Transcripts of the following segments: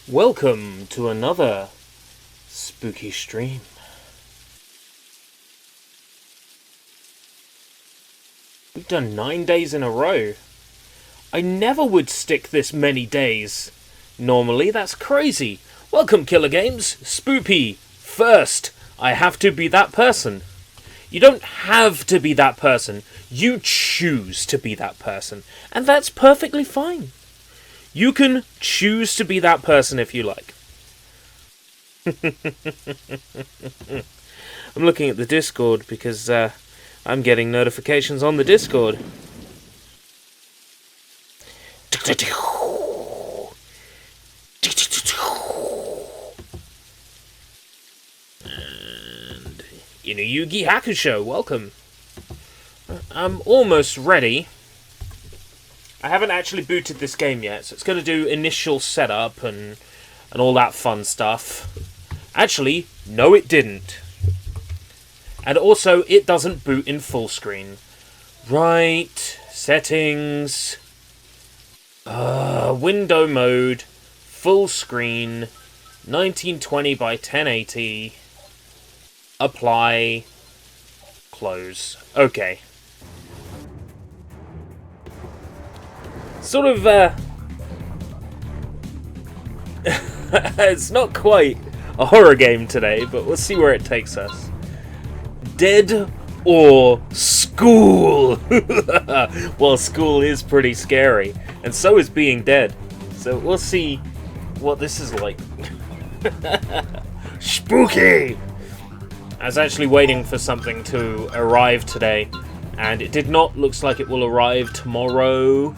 Welcome to another spooky stream. We've done 9 days in a row. I never would stick this many days. Normally, that's crazy. Welcome, Killer Games. Spoopy. First, I have to be that person. You don't have to be that person. You choose to be that person. And that's perfectly fine. You can choose to be that person if you like. I'm looking at the Discord because I'm getting notifications on the Discord. And Inuyugi Hakusho, welcome. I'm almost ready. I haven't actually booted this game yet, so it's going to do initial setup and all that fun stuff. Actually, no it didn't. And also, it doesn't boot in full screen. Right, settings, window mode, full screen, 1920 by 1080, apply, close. Okay. Sort of, it's not quite a horror game today, but we'll see where it takes us. Dead or school? Well, school is pretty scary, and so is being dead. So we'll see what this is like. Spooky! I was actually waiting for something to arrive today, and it did not look like it will arrive tomorrow.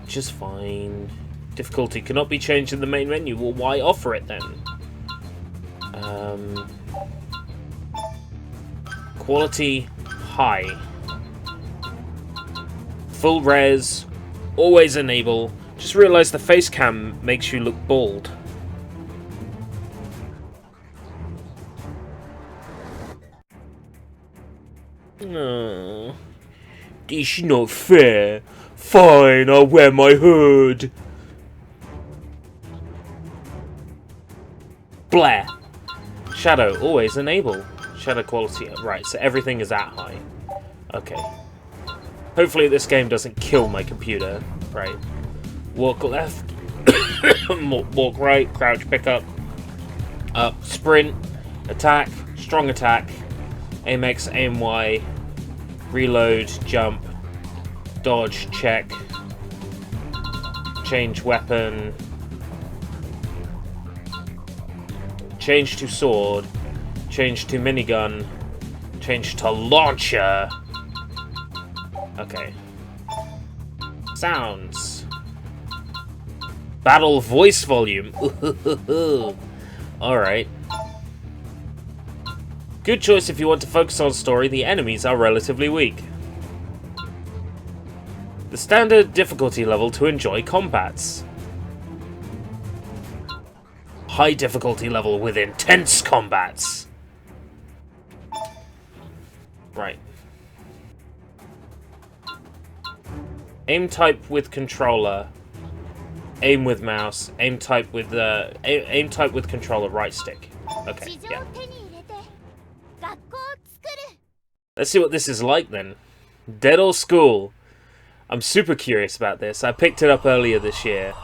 Which is fine. Difficulty cannot be changed in the main menu. Well, why offer it then? Quality high. Full res. Always enable. Just realised the face cam makes you look bald. No. This is not fair. Fine, I'll wear my hood. Blair. Shadow, always enable. Shadow quality, right, so everything is that high. Okay. Hopefully this game doesn't kill my computer. Right. Walk left. Walk right, crouch, pick up. Up, sprint, attack, strong attack. Aim X, aim Y. Reload, jump. Dodge, check. Change weapon. Change to sword. Change to minigun. Change to launcher. Okay. Sounds. Battle voice volume. Alright. Good choice if you want to focus on story. The enemies are relatively weak. The standard difficulty level to enjoy combats. High difficulty level with intense combats. Right. Aim type with controller. Aim with mouse. Aim type with controller. Right stick. Okay. Yeah. Let's see what this is like then. Dead or school? I'm super curious about this. I picked it up earlier this year.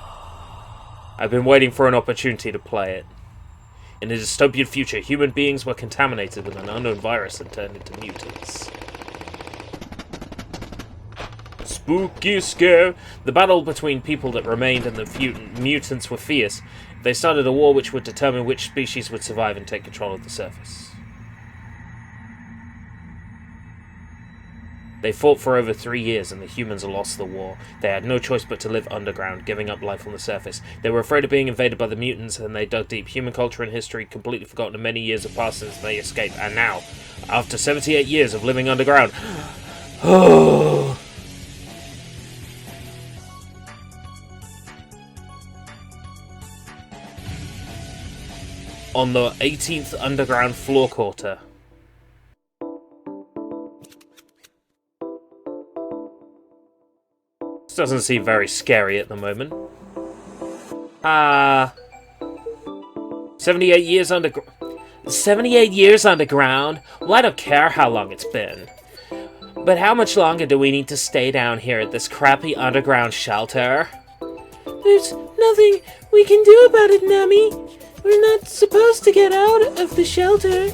I've been waiting for an opportunity to play it. In a dystopian future, human beings were contaminated with an unknown virus and turned into mutants. Spooky scare. The battle between people that remained and the mutants were fierce. They started a war which would determine which species would survive and take control of the surface. They fought for over 3 years and the humans lost the war. They had no choice but to live underground, giving up life on the surface. They were afraid of being invaded by the mutants and they dug deep. Human culture and history completely forgotten and many years have passed since they escaped. And now, after 78 years of living underground... on the 18th underground floor quarter. This doesn't seem very scary at the moment. 78 years underground. 78 years underground? Well, I don't care how long it's been. But how much longer do we need to stay down here at this crappy underground shelter? There's nothing we can do about it, Nami. We're not supposed to get out of the shelter.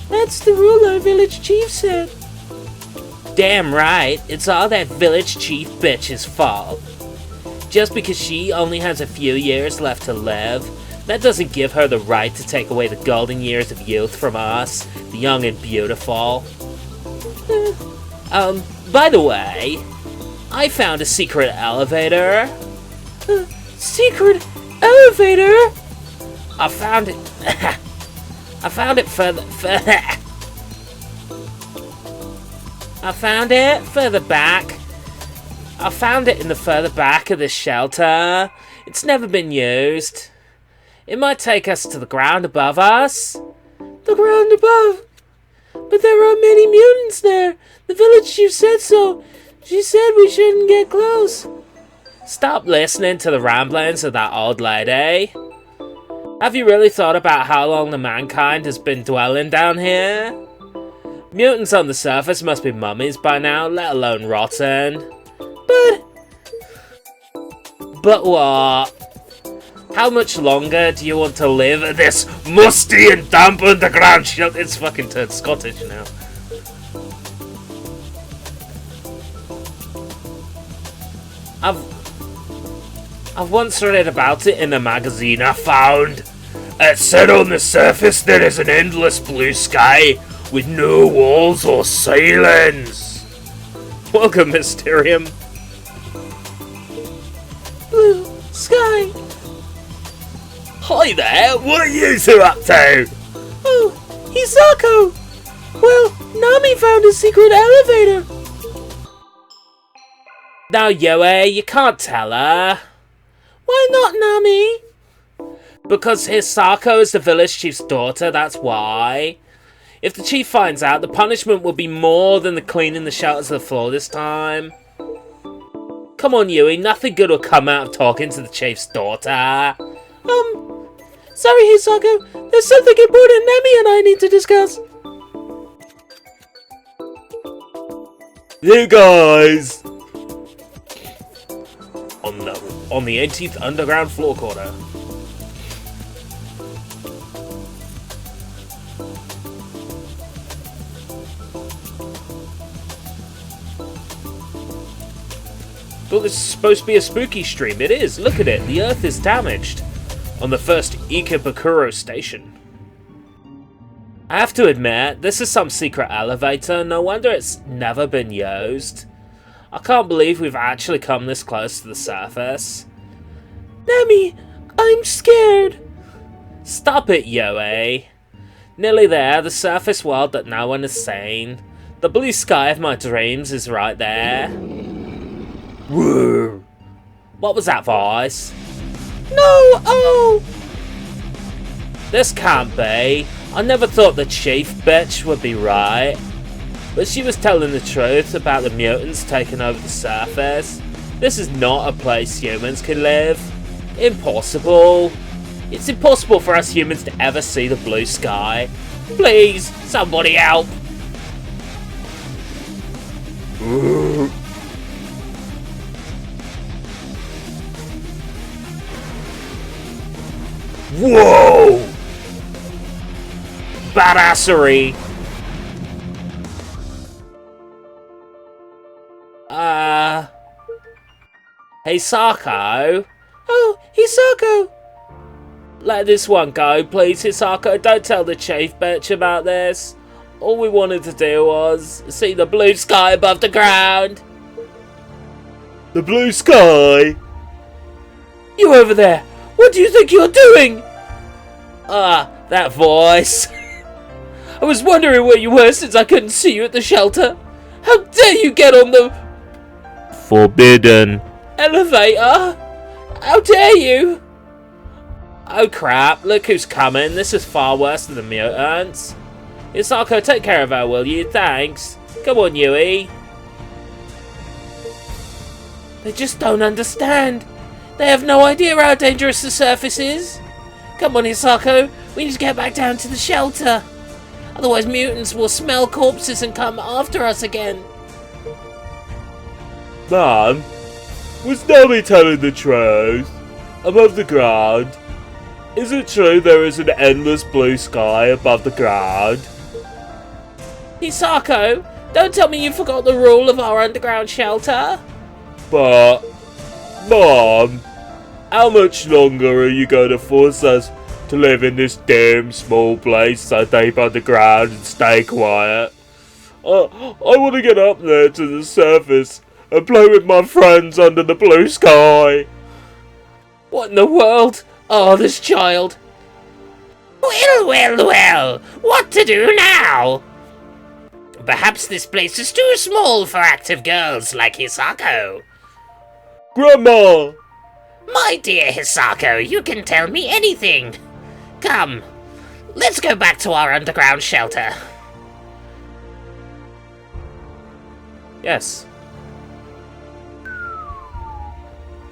That's the rule our village chief said. Damn right, it's all that village chief bitch's fault. Just because she only has a few years left to live, that doesn't give her the right to take away the golden years of youth from us, the young and beautiful. By the way, I found a secret elevator. Secret elevator? I found it. I found it further back. I found it in the further back of the shelter. It's never been used. It might take us to the ground above us. The ground above? But there are many mutants there. The village chief said so. She said we shouldn't get close. Stop listening to the ramblings of that old lady. Have you really thought about how long the mankind has been dwelling down here? Mutants on the surface must be mummies by now, let alone rotten. But what? How much longer do you want to live at this musty and damp underground shelter? It's fucking turned Scottish now. I've once read about it in a magazine I found. It said on the surface there is an endless blue sky with no walls or ceilings. Welcome, Mysterium. Blue sky. Hi there, what are you two up to? Oh, Hisako. Well, Nami found a secret elevator. Now, Yue, you can't tell her. Why not, Nami? Because Hisako is the village chief's daughter, that's why. If the chief finds out, the punishment will be more than the cleaning the shelters of the floor this time. Come on, Yui, nothing good will come out of talking to the chief's daughter. Sorry, Hisako. There's something important Nami and I need to discuss. You guys! On the 18th underground floor corner. Thought this is supposed to be a spooky stream. It is. Look at it. The earth is damaged. On the first Ikebukuro station. I have to admit, this is some secret elevator. No wonder it's never been used. I can't believe we've actually come this close to the surface. Nami, I'm scared. Stop it, Yoe. Nearly there, the surface world that no one has seen. The blue sky of my dreams is right there. Whoa. What was that voice? No! Oh! This can't be. I never thought the chief bitch would be right. But she was telling the truth about the mutants taking over the surface. This is not a place humans can live. Impossible. It's impossible for us humans to ever see the blue sky. Please, somebody help. Whoa! Badassery! Hey, Hisako? Oh, Hisako! Let this one go, please, Hisako. Don't tell the chief bitch about this. All we wanted to do was see the blue sky above the ground. The blue sky? You over there! What do you think you're doing? That voice. I was wondering where you were since I couldn't see you at the shelter. How dare you get on the forbidden elevator? How dare you? Oh crap, look who's coming. This is far worse than the mutants. Hisako, take care of her, will you? Thanks. Come on, Yui. They just don't understand. They have no idea how dangerous the surface is. Come on, Hisako. We need to get back down to the shelter. Otherwise mutants will smell corpses and come after us again. Mom, was Nami telling the truth? Above the ground? Is it true there is an endless blue sky above the ground? Hisako, don't tell me you forgot the rule of our underground shelter. But, Mom, how much longer are you going to force us to live in this damn small place so deep underground and stay quiet? I want to get up there to the surface and play with my friends under the blue sky. What in the world? Oh, this child. Well, what to do now? Perhaps this place is too small for active girls like Hisako. Grandma! My dear Hisako, you can tell me anything. Come, let's go back to our underground shelter. Yes.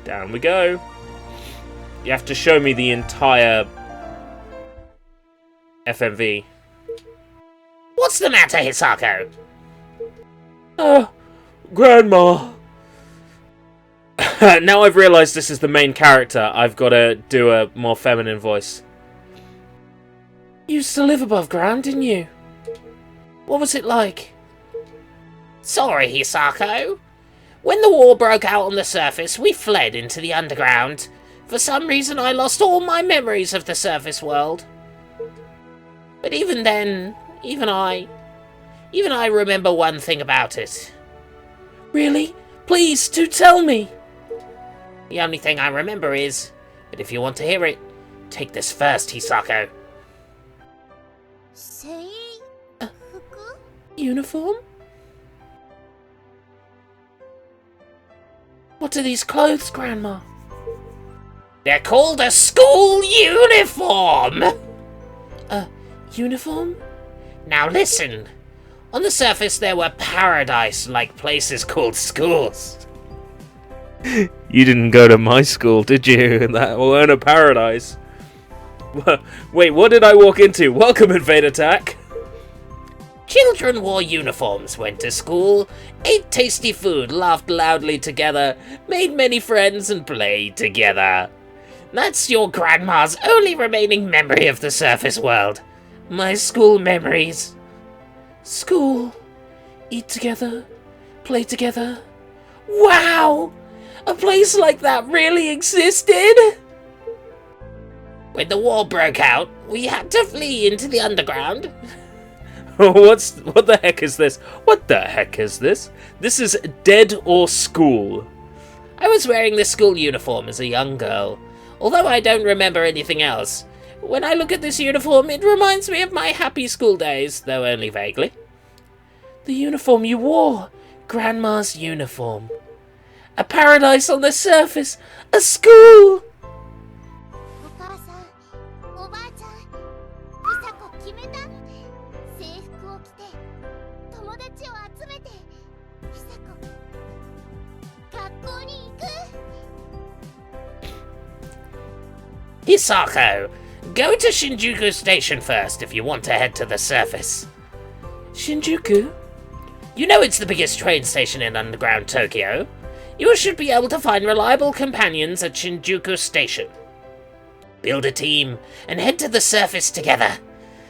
Down we go. You have to show me the entire FMV. What's the matter, Hisako? Grandma! Now I've realised this is the main character, I've got to do a more feminine voice. You used to live above ground, didn't you? What was it like? Sorry, Hisako. When the war broke out on the surface, we fled into the underground. For some reason, I lost all my memories of the surface world. But even then, even I remember one thing about it. Really? Please, do tell me. The only thing I remember is, but if you want to hear it, take this first, Hisako. Uniform? What are these clothes, Grandma? They're called a school uniform! Uniform? Now listen. On the surface there were paradise-like places called schools. You didn't go to my school, did you? That weren't a paradise. Wait, what did I walk into? Welcome, Invade Attack! Children wore uniforms, went to school, ate tasty food, laughed loudly together, made many friends, and played together. That's your grandma's only remaining memory of the surface world. My school memories. School. Eat together. Play together. Wow! A place like that really existed? When the war broke out, we had to flee into the underground. What the heck is this? What the heck is this? This is Dead or School. I was wearing this school uniform as a young girl, although I don't remember anything else. When I look at this uniform, it reminds me of my happy school days, though only vaguely. The uniform you wore. Grandma's uniform. A paradise on the surface. A school! Hisako, go to Shinjuku Station first if you want to head to the surface. Shinjuku? You know it's the biggest train station in underground Tokyo. You should be able to find reliable companions at Shinjuku Station. Build a team and head to the surface together.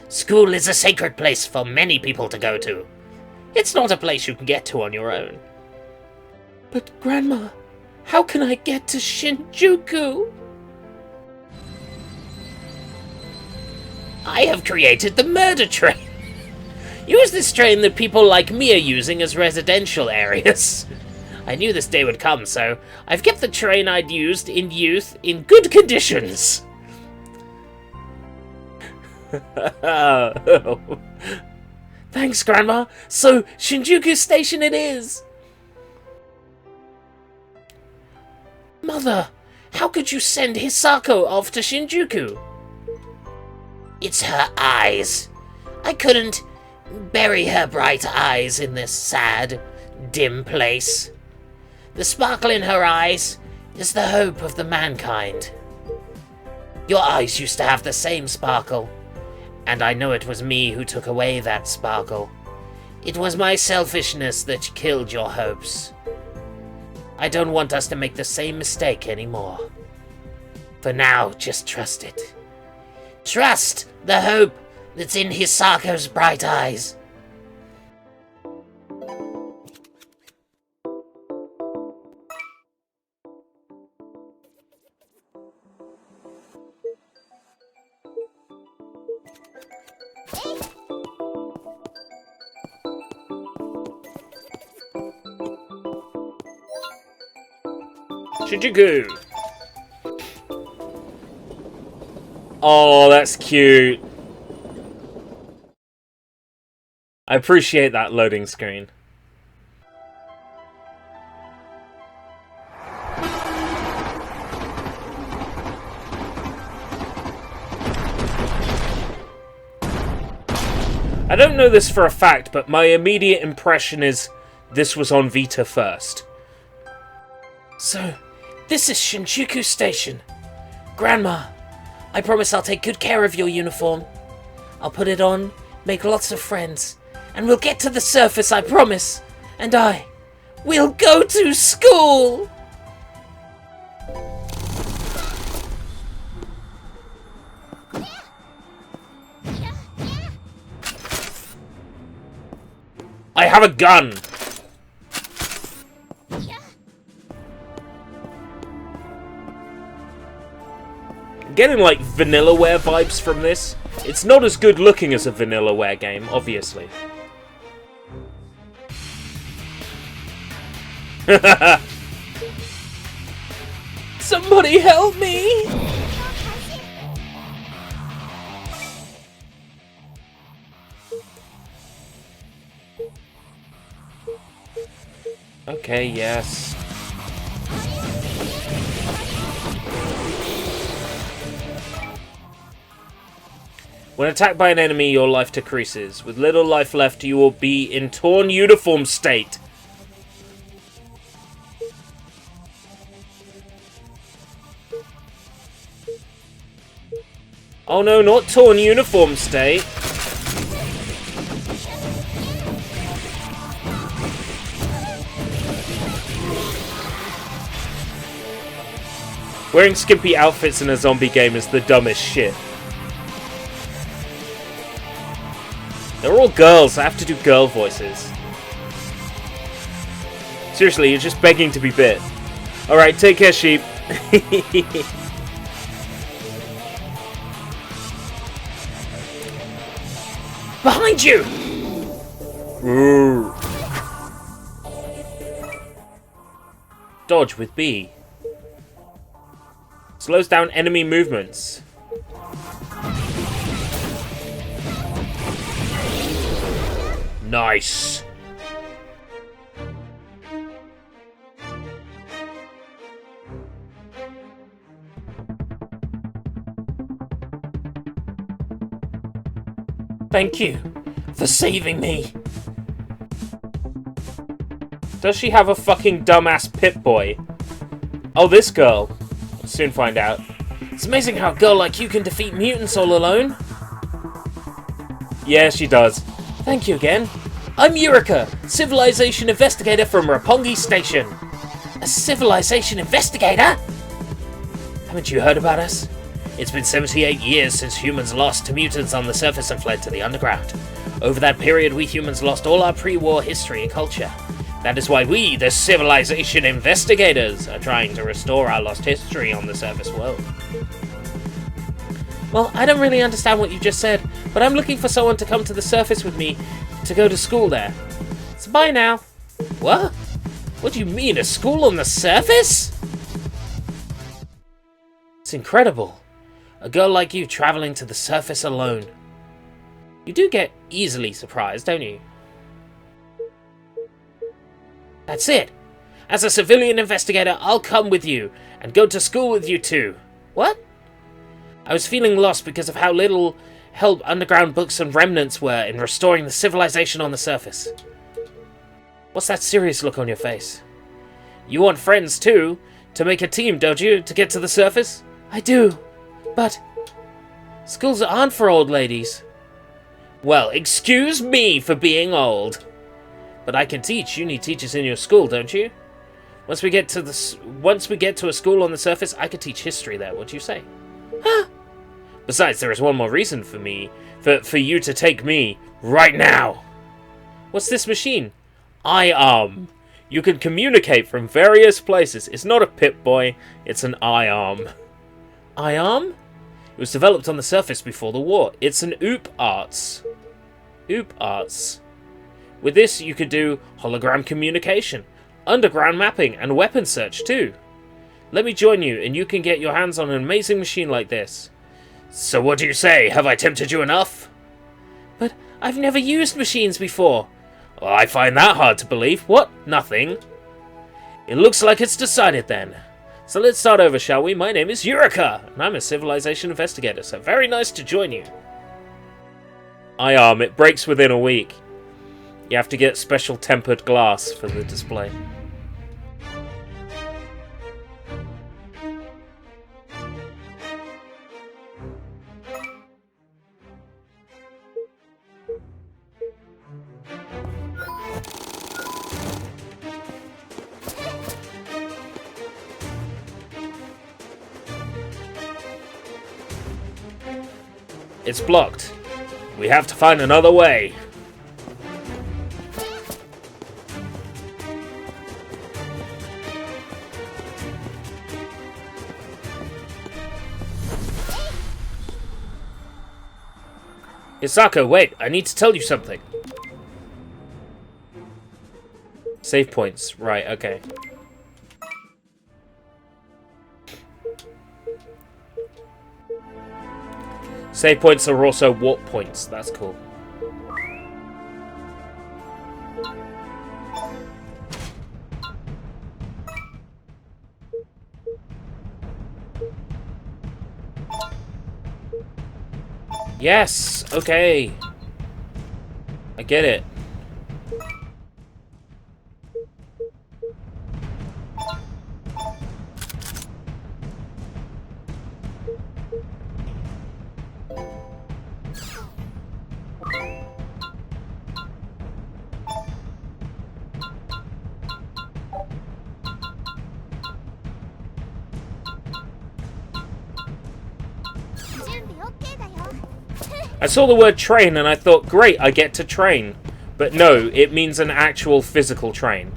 School is a sacred place for many people to go to. It's not a place you can get to on your own. But Grandma, how can I get to Shinjuku? I have created the murder train. Use this train that people like me are using as residential areas. I knew this day would come, so I've kept the train I'd used in youth in good conditions. Thanks, Grandma. So, Shinjuku Station it is. Mother, how could you send Hisako off to Shinjuku? It's her eyes. I couldn't bury her bright eyes in this sad, dim place. The sparkle in her eyes is the hope of the mankind. Your eyes used to have the same sparkle. And I know it was me who took away that sparkle. It was my selfishness that killed your hopes. I don't want us to make the same mistake anymore. For now, just trust it. Trust the hope that's in Hisako's bright eyes. Shinjuku! Oh, that's cute. I appreciate that loading screen. I don't know this for a fact, but my immediate impression is this was on Vita first. So, this is Shinjuku Station. Grandma, I promise I'll take good care of your uniform. I'll put it on, make lots of friends, and we'll get to the surface, I promise. And we'll go to school! I have a gun! I'm getting like Vanillaware vibes from this. It's not as good looking as a Vanillaware game, obviously. Somebody help me! Okay, yes. When attacked by an enemy, your life decreases. With little life left, you will be in torn uniform state. Oh no, not torn uniform state. Wearing skimpy outfits in a zombie game is the dumbest shit. They're all girls, I have to do girl voices. Seriously, you're just begging to be bit. Alright, take care, sheep. Behind you! Ooh. Dodge with B. Slows down enemy movements. Nice. Thank you for saving me. Does she have a fucking dumbass Pip-Boy? Oh, this girl. We'll soon find out. It's amazing how a girl like you can defeat mutants all alone. Yeah, she does. Thank you again. I'm Eureka, Civilization Investigator from Roppongi Station. A Civilization Investigator? Haven't you heard about us? It's been 78 years since humans lost to mutants on the surface and fled to the underground. Over that period, we humans lost all our pre-war history and culture. That is why we, the Civilization Investigators, are trying to restore our lost history on the surface world. Well, I don't really understand what you just said, but I'm looking for someone to come to the surface with me to go to school there. So bye now. What? What do you mean, a school on the surface? It's incredible. A girl like you traveling to the surface alone. You do get easily surprised, don't you? That's it. As a civilian investigator, I'll come with you and go to school with you too. What? I was feeling lost because of how little help underground books and remnants were in restoring the civilization on the surface. What's that serious look on your face? You want friends too, to make a team, don't you, to get to the surface? I do, but schools aren't for old ladies. Well, excuse me for being old. But I can teach. You need teachers in your school, don't you? Once we get to a school on the surface, I could teach history there. What do you say? Huh? Besides, there is one more reason for you to take me right now. What's this machine? I-arm. You can communicate from various places. It's not a Pip-Boy, it's an I-arm. I-arm? It was developed on the surface before the war. It's an OOP-Arts. OOP-Arts. With this, you could do hologram communication, underground mapping, and weapon search too. Let me join you, and you can get your hands on an amazing machine like this. So what do you say? Have I tempted you enough? But I've never used machines before. Well, I find that hard to believe. What? Nothing? It looks like it's decided then. So let's start over, shall we? My name is Eureka, and I'm a civilization investigator, so very nice to join you. I-arm, it breaks within a week. You have to get special tempered glass for the display. It's blocked. We have to find another way. Hisako, wait, I need to tell you something. Save points, right, okay. Save points are also warp points, that's cool. Yes, okay. I get it. I saw the word train and I thought, great, I get to train. But no, it means an actual physical train.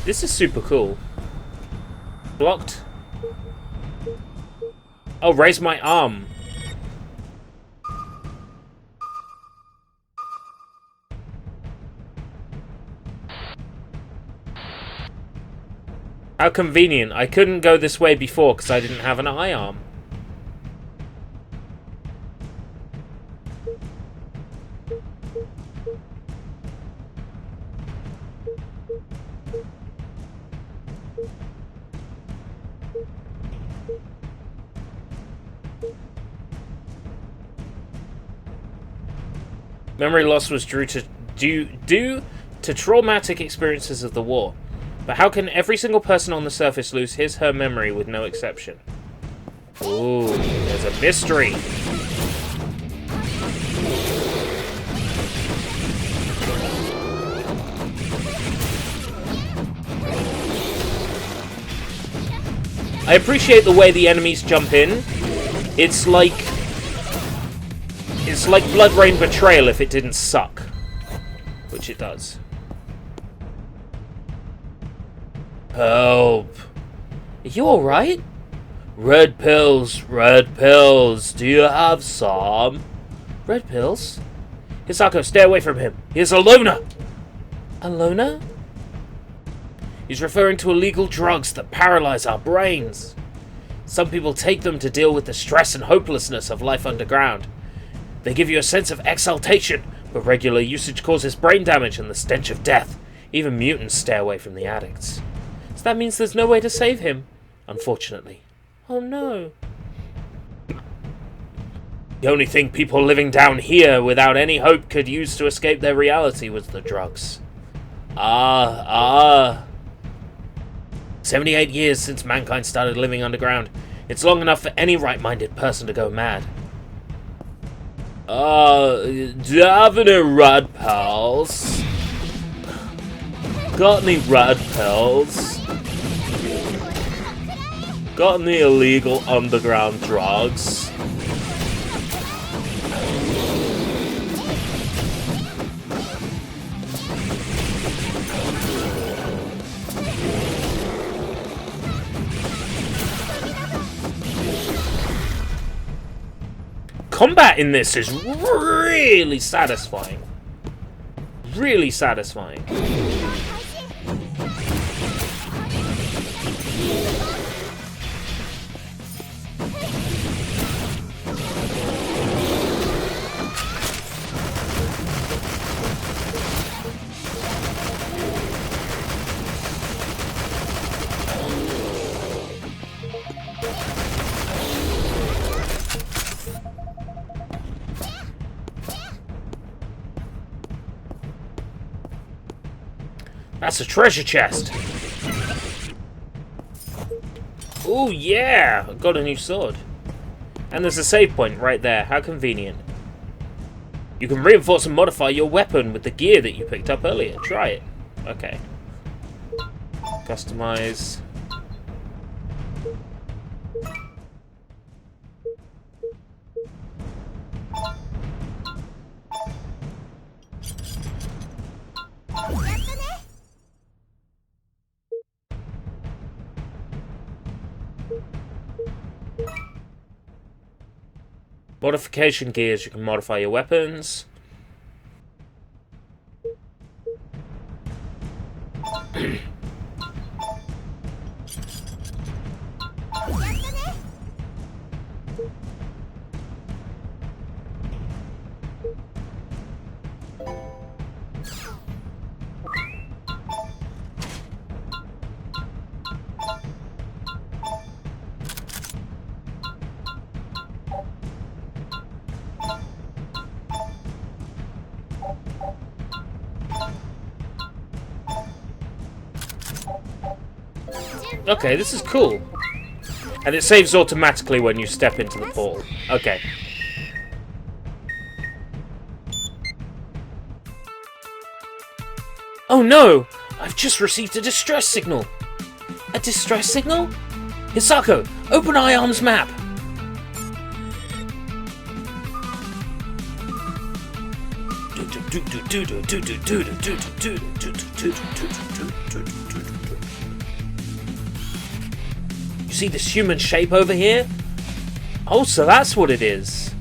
This is super cool. Blocked. Oh, raise my arm. How convenient. I couldn't go this way before because I didn't have an I-arm. Memory loss was due to traumatic experiences of the war. But how can every single person on the surface lose his/her memory with no exception? Ooh, there's a mystery. I appreciate the way the enemies jump in. It's like Blood Rain Betrayal if it didn't suck. Which it does. Help. Are you alright? Red pills, do you have some? Red pills? Hisako, stay away from him. He's a loner. A loner? He's referring to illegal drugs that paralyze our brains. Some people take them to deal with the stress and hopelessness of life underground. They give you a sense of exaltation, but regular usage causes brain damage and the stench of death. Even mutants stay away from the addicts. So that means there's no way to save him. Unfortunately. Oh no. The only thing people living down here without any hope could use to escape their reality was the drugs. 78 years since mankind started living underground. It's long enough for any right-minded person to go mad. Do you have any red pills? Got any red pills? Got any illegal underground drugs? Combat in this is really satisfying. Really satisfying. That's a treasure chest. Oh yeah, I got a new sword. And there's a save point right there. How convenient. You can reinforce and modify your weapon with the gear that you picked up earlier. Try it. Okay. Customize. Modification gears, you can modify your weapons. Okay, this is cool. And it saves automatically when you step into the portal. Okay. Oh no! I've just received a distress signal. A distress signal? Hisako, open IARM's map. You see this human shape over here? Oh, so that's what it is.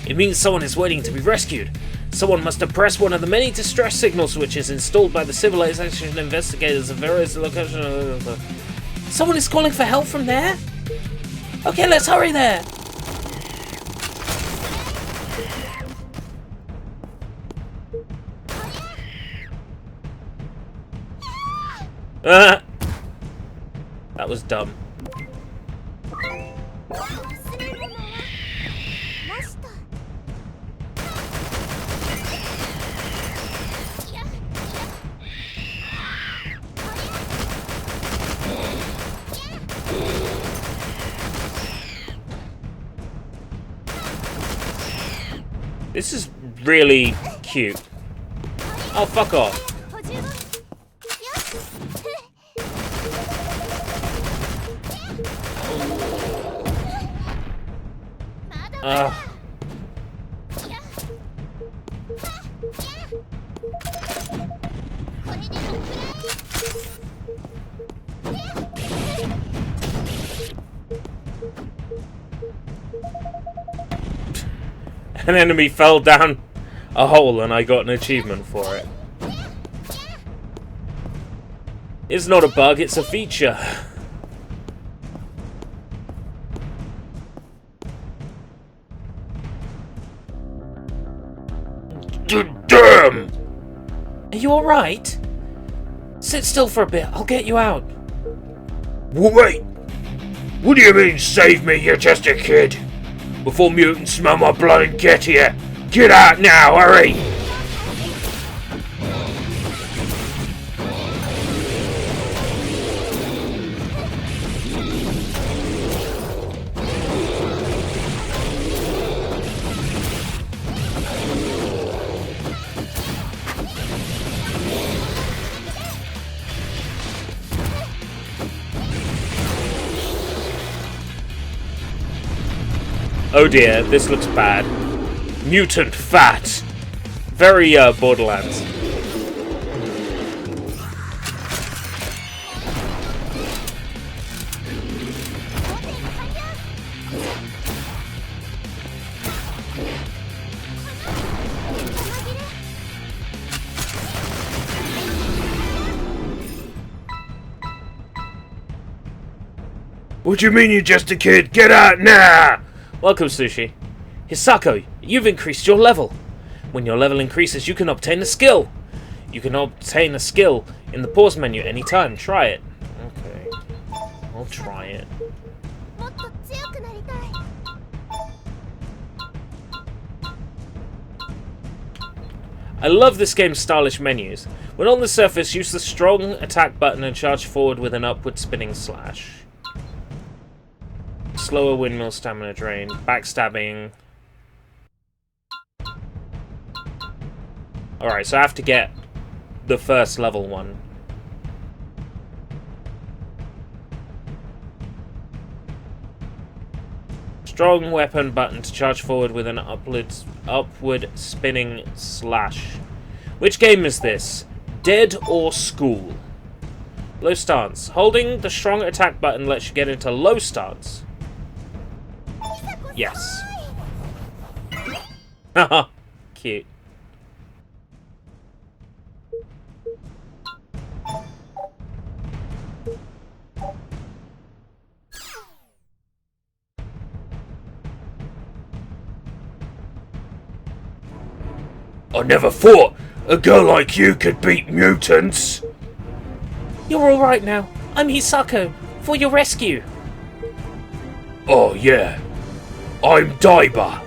It means someone is waiting to be rescued. Someone must have pressed one of the many distress signal switches installed by the civilization investigators of various locations. Someone is calling for help from there? Okay, let's hurry there. That was dumb. This is really cute. Oh, fuck off. An enemy fell down a hole and I got an achievement for it. It's not a bug, it's a feature. Damn! Are you alright? Sit still for a bit, I'll get you out. Wait! What do you mean, save me? You're just a kid. Before mutants smell my blood and get here. Get out now, hurry! Oh dear, this looks bad. Mutant fat. Very, Borderlands. What do you mean you're just a kid? Get out now! Welcome, Sushi. Hisako, you've increased your level. When your level increases, you can obtain a skill. You can obtain a skill in the pause menu anytime. Try it. Okay. I'll try it. I love this game's stylish menus. When on the surface, use the strong attack button and charge forward with an upward spinning slash. Slower windmill stamina drain. Backstabbing. Alright, so I have to get the first level one. Strong weapon button to charge forward with an upward spinning slash. Which game is this? Dead or School? Low stance. Holding the strong attack button lets you get into low stance. Yes. Haha. Cute. I never thought a girl like you could beat mutants. You're alright now. I'm Hisako, for your rescue. Oh yeah, I'm Daiba.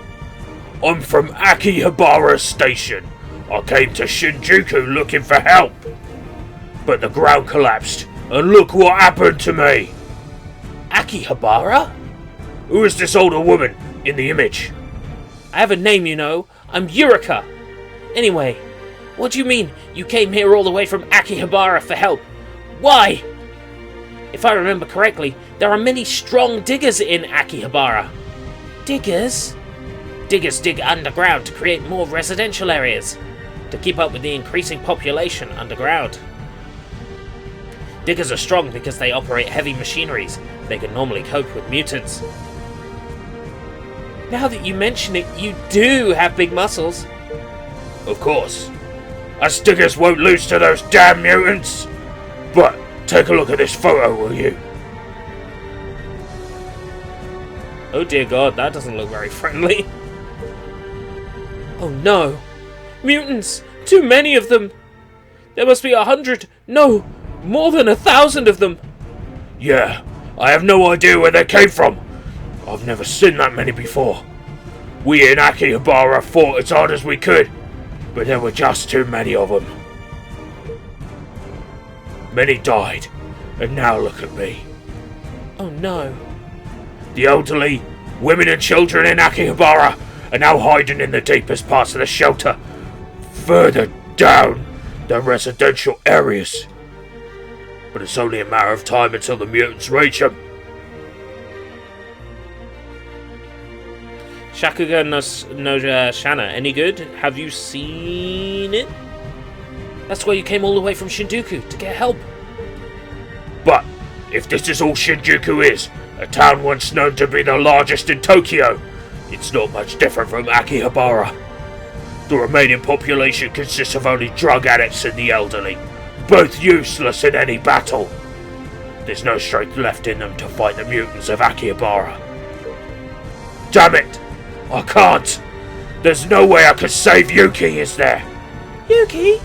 I'm from Akihabara Station. I came to Shinjuku looking for help. But the ground collapsed, and look what happened to me. Akihabara? Who is this older woman in the image? I have a name, you know. I'm Eureka. Anyway, what do you mean you came here all the way from Akihabara for help? Why? If I remember correctly, there are many strong diggers in Akihabara. Diggers? Diggers dig underground to create more residential areas, to keep up with the increasing population underground. Diggers are strong because they operate heavy machineries. They can normally cope with mutants. Now that you mention it, you do have big muscles. Of course. Us diggers won't lose to those damn mutants. But take a look at this photo, will you? Oh dear god, that doesn't look very friendly. Oh no! Mutants! Too many of them! There must be 100, no, more than 1,000 of them! Yeah, I have no idea where they came from. I've never seen that many before. We in Akihabara fought as hard as we could, but there were just too many of them. Many died, and now look at me. Oh no. The elderly, women and children in Akihabara are now hiding in the deepest parts of the shelter, further down the residential areas. But it's only a matter of time until the mutants reach them. Shakuga no Shana, any good? Have you seen it? That's why you came all the way from Shinjuku, to get help. But if this is all Shinjuku is, a town once known to be the largest in Tokyo, it's not much different from Akihabara. The remaining population consists of only drug addicts and the elderly, both useless in any battle. There's no strength left in them to fight the mutants of Akihabara. Damn it! I can't! There's no way I could save Yuki, is there? Yuki?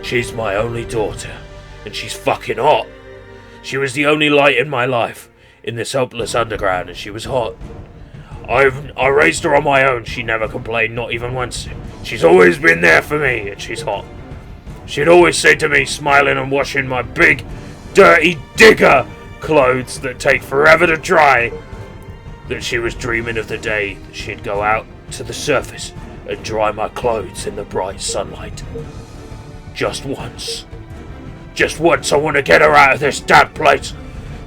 She's my only daughter, and she's fucking hot. She was the only light in my life, in this hopeless underground, and she was hot. I raised her on my own. She never complained, not even once. She's always been there for me, and she's hot. She'd always say to me, smiling and washing my big, dirty digger clothes that take forever to dry, that she was dreaming of the day that she'd go out to the surface and dry my clothes in the bright sunlight. Just once. Just once I want to get her out of this damp place,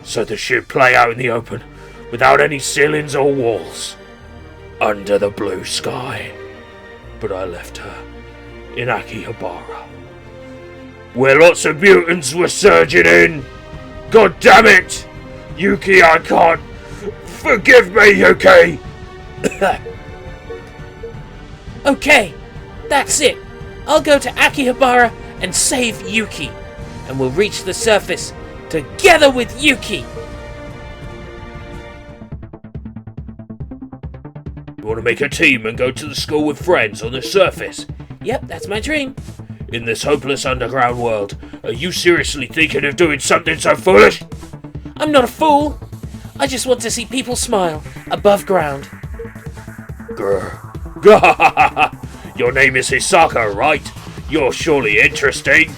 so that she'd play out in the open, without any ceilings or walls. under the blue sky. But I left her in Akihabara, where lots of mutants were surging in. God damn it! Yuki, I can't. Forgive me, Yuki! Okay, that's it. I'll go to Akihabara and save Yuki, and we'll reach the surface together with Yuki. You want to make a team and go to the school with friends on the surface? Yep, that's my dream. In this hopeless underground world, are you seriously thinking of doing something so foolish? I'm not a fool. I just want to see people smile above ground. Grr. Your name is Hisako, right? You're surely interesting.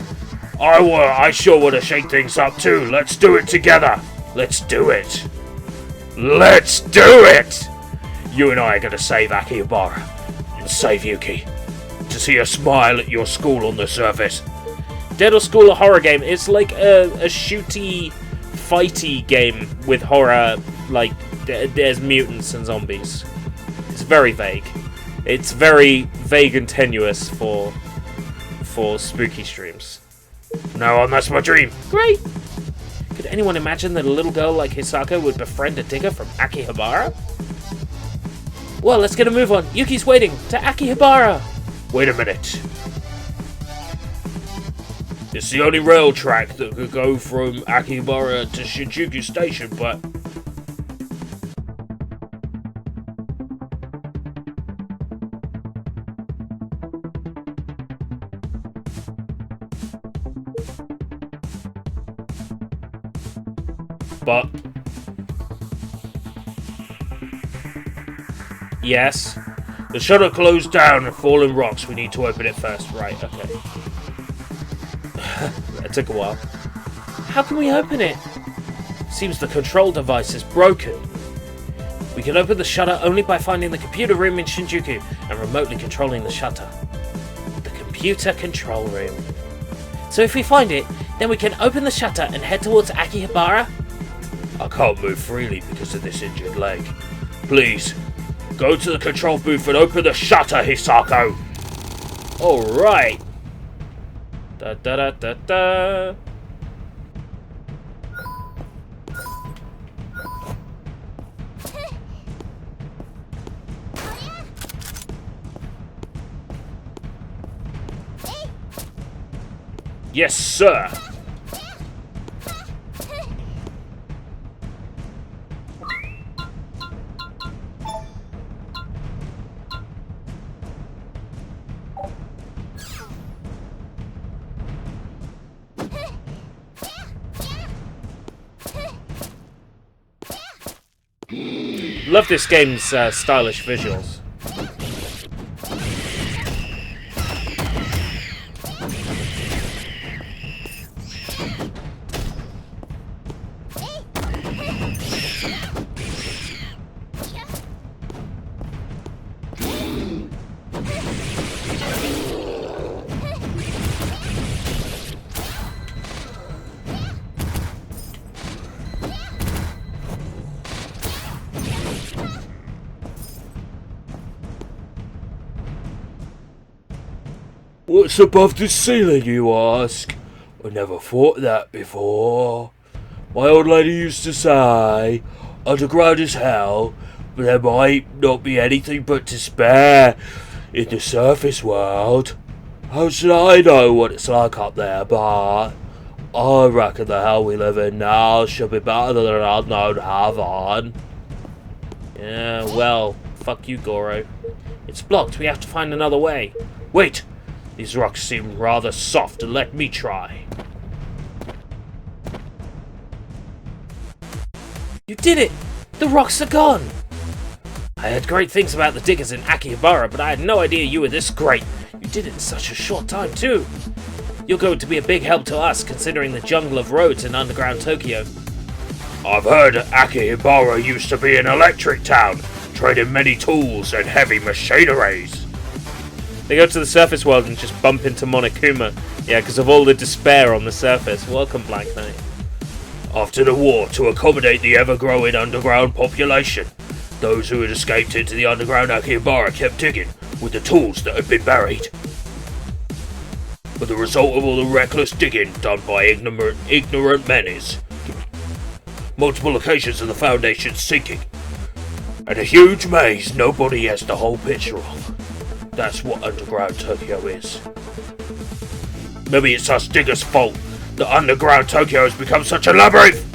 I sure want to shake things up too. Let's do it together. Let's do it. Let's do it! You and I are going to save Akihabara and save Yuki. To see a smile at your school on the surface. Dead or School, a horror game. It's like a shooty, fighty game with horror. Like there's mutants and zombies. It's very vague. It's very vague and tenuous for spooky streams. Now on, that's my dream. Great. Could anyone imagine that a little girl like Hisako would befriend a digger from Akihabara? Well, let's get a move on. Yuki's waiting to Akihabara. Wait a minute. It's the only rail track that could go from Akihabara to Shinjuku Station, but... Yes. The shutter closed down and fallen rocks. We need to open it first. Right, okay. It took a while. How can we open it? Seems the control device is broken. We can open the shutter only by finding the computer room in Shinjuku and remotely controlling the shutter. The computer control room. So if we find it, then we can open the shutter and head towards Akihabara? I can't move freely because of this injured leg. Please, go to the control booth and open the shutter, Hisako! Alright. Da da da da da. Yes, sir! Love this game's stylish visuals. What's above the ceiling, you ask? I never thought that before. My old lady used to say, underground is hell, but there might not be anything but despair in the surface world. How should I know what it's like up there, but I reckon the hell we live in now should be better than an unknown heaven. Yeah, well, fuck you, Goro. It's blocked. We have to find another way. Wait! These rocks seem rather soft. Let me try. You did it! The rocks are gone! I heard great things about the diggers in Akihabara, but I had no idea you were this great. You did it in such a short time, too. You're going to be a big help to us, considering the jungle of roads in underground Tokyo. I've heard Akihabara used to be an electric town, trading many tools and heavy machineries. They go to the surface world and just bump into Monokuma. Yeah, because of all the despair on the surface. Welcome, Black Knight. After the war, to accommodate the ever-growing underground population, Those who had escaped into the underground Akihabara kept digging with the tools that had been buried. But the result of all the reckless digging done by ignorant men is multiple occasions of the Foundation sinking, and a huge maze nobody has the whole picture of. That's what underground Tokyo is. Maybe it's us diggers' fault that underground Tokyo has become such a labyrinth.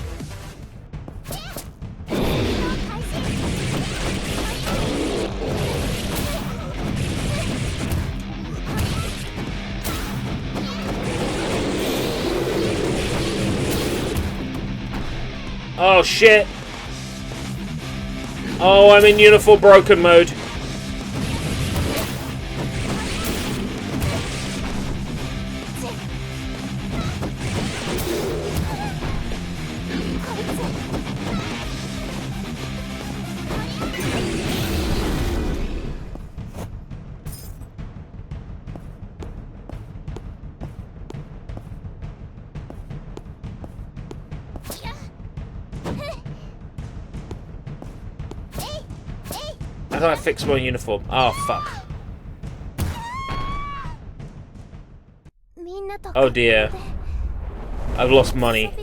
Oh shit! Oh, I'm in uniform broken mode. How do I fix my uniform? Oh, fuck. Oh dear. I've lost money.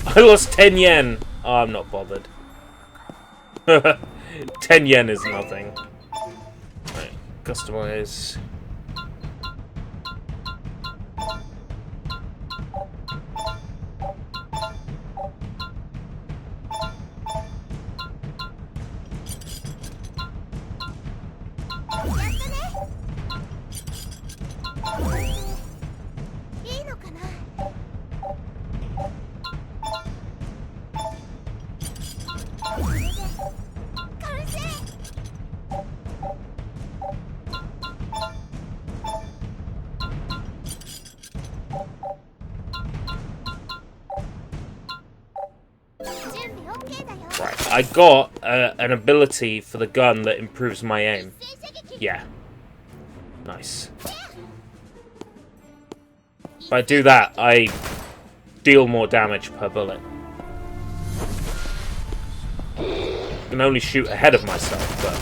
I lost 10 yen. Oh, I'm not bothered. 10 yen is nothing. Right, customize. Right, I got an ability for the gun that improves my aim. Yeah. Nice. If I do that, I deal more damage per bullet. I can only shoot ahead of myself, but...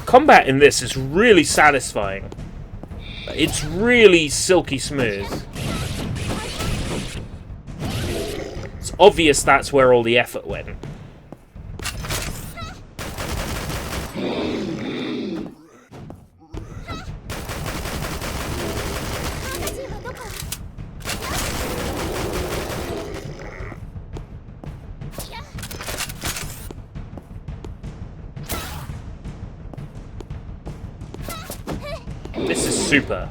Combat in this is really satisfying. It's really silky smooth. It's obvious that's where all the effort went. This is super.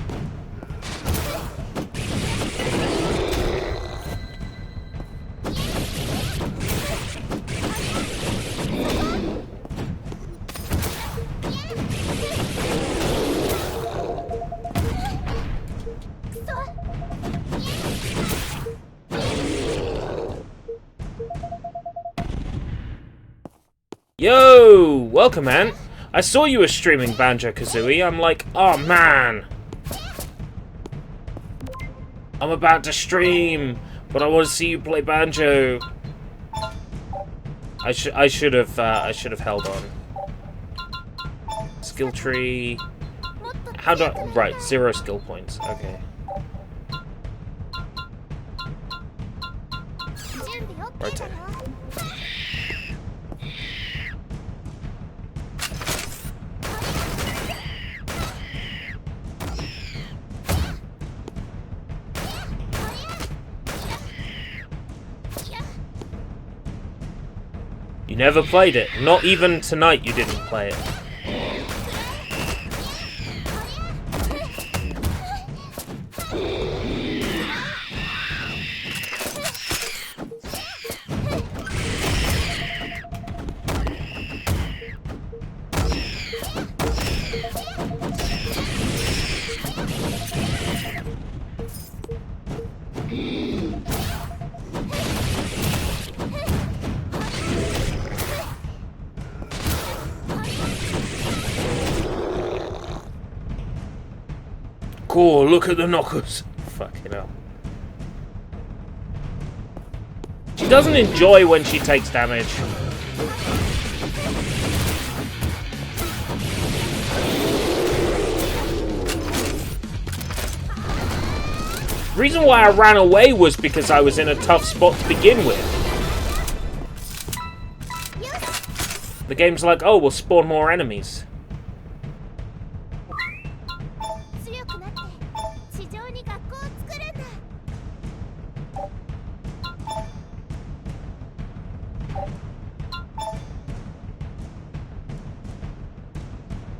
Yo! Welcome, man. I saw you were streaming Banjo-Kazooie. I'm like, oh man. I'm about to stream, but I want to see you play Banjo. I should have held on. Skill tree. How do I... Right, 0 skill points. Okay. Right there. You never played it. Not even tonight you didn't play it. Cool, look at the knockers. Fucking hell. She doesn't enjoy when she takes damage. The reason why I ran away was because I was in a tough spot to begin with. The game's like, oh, we'll spawn more enemies.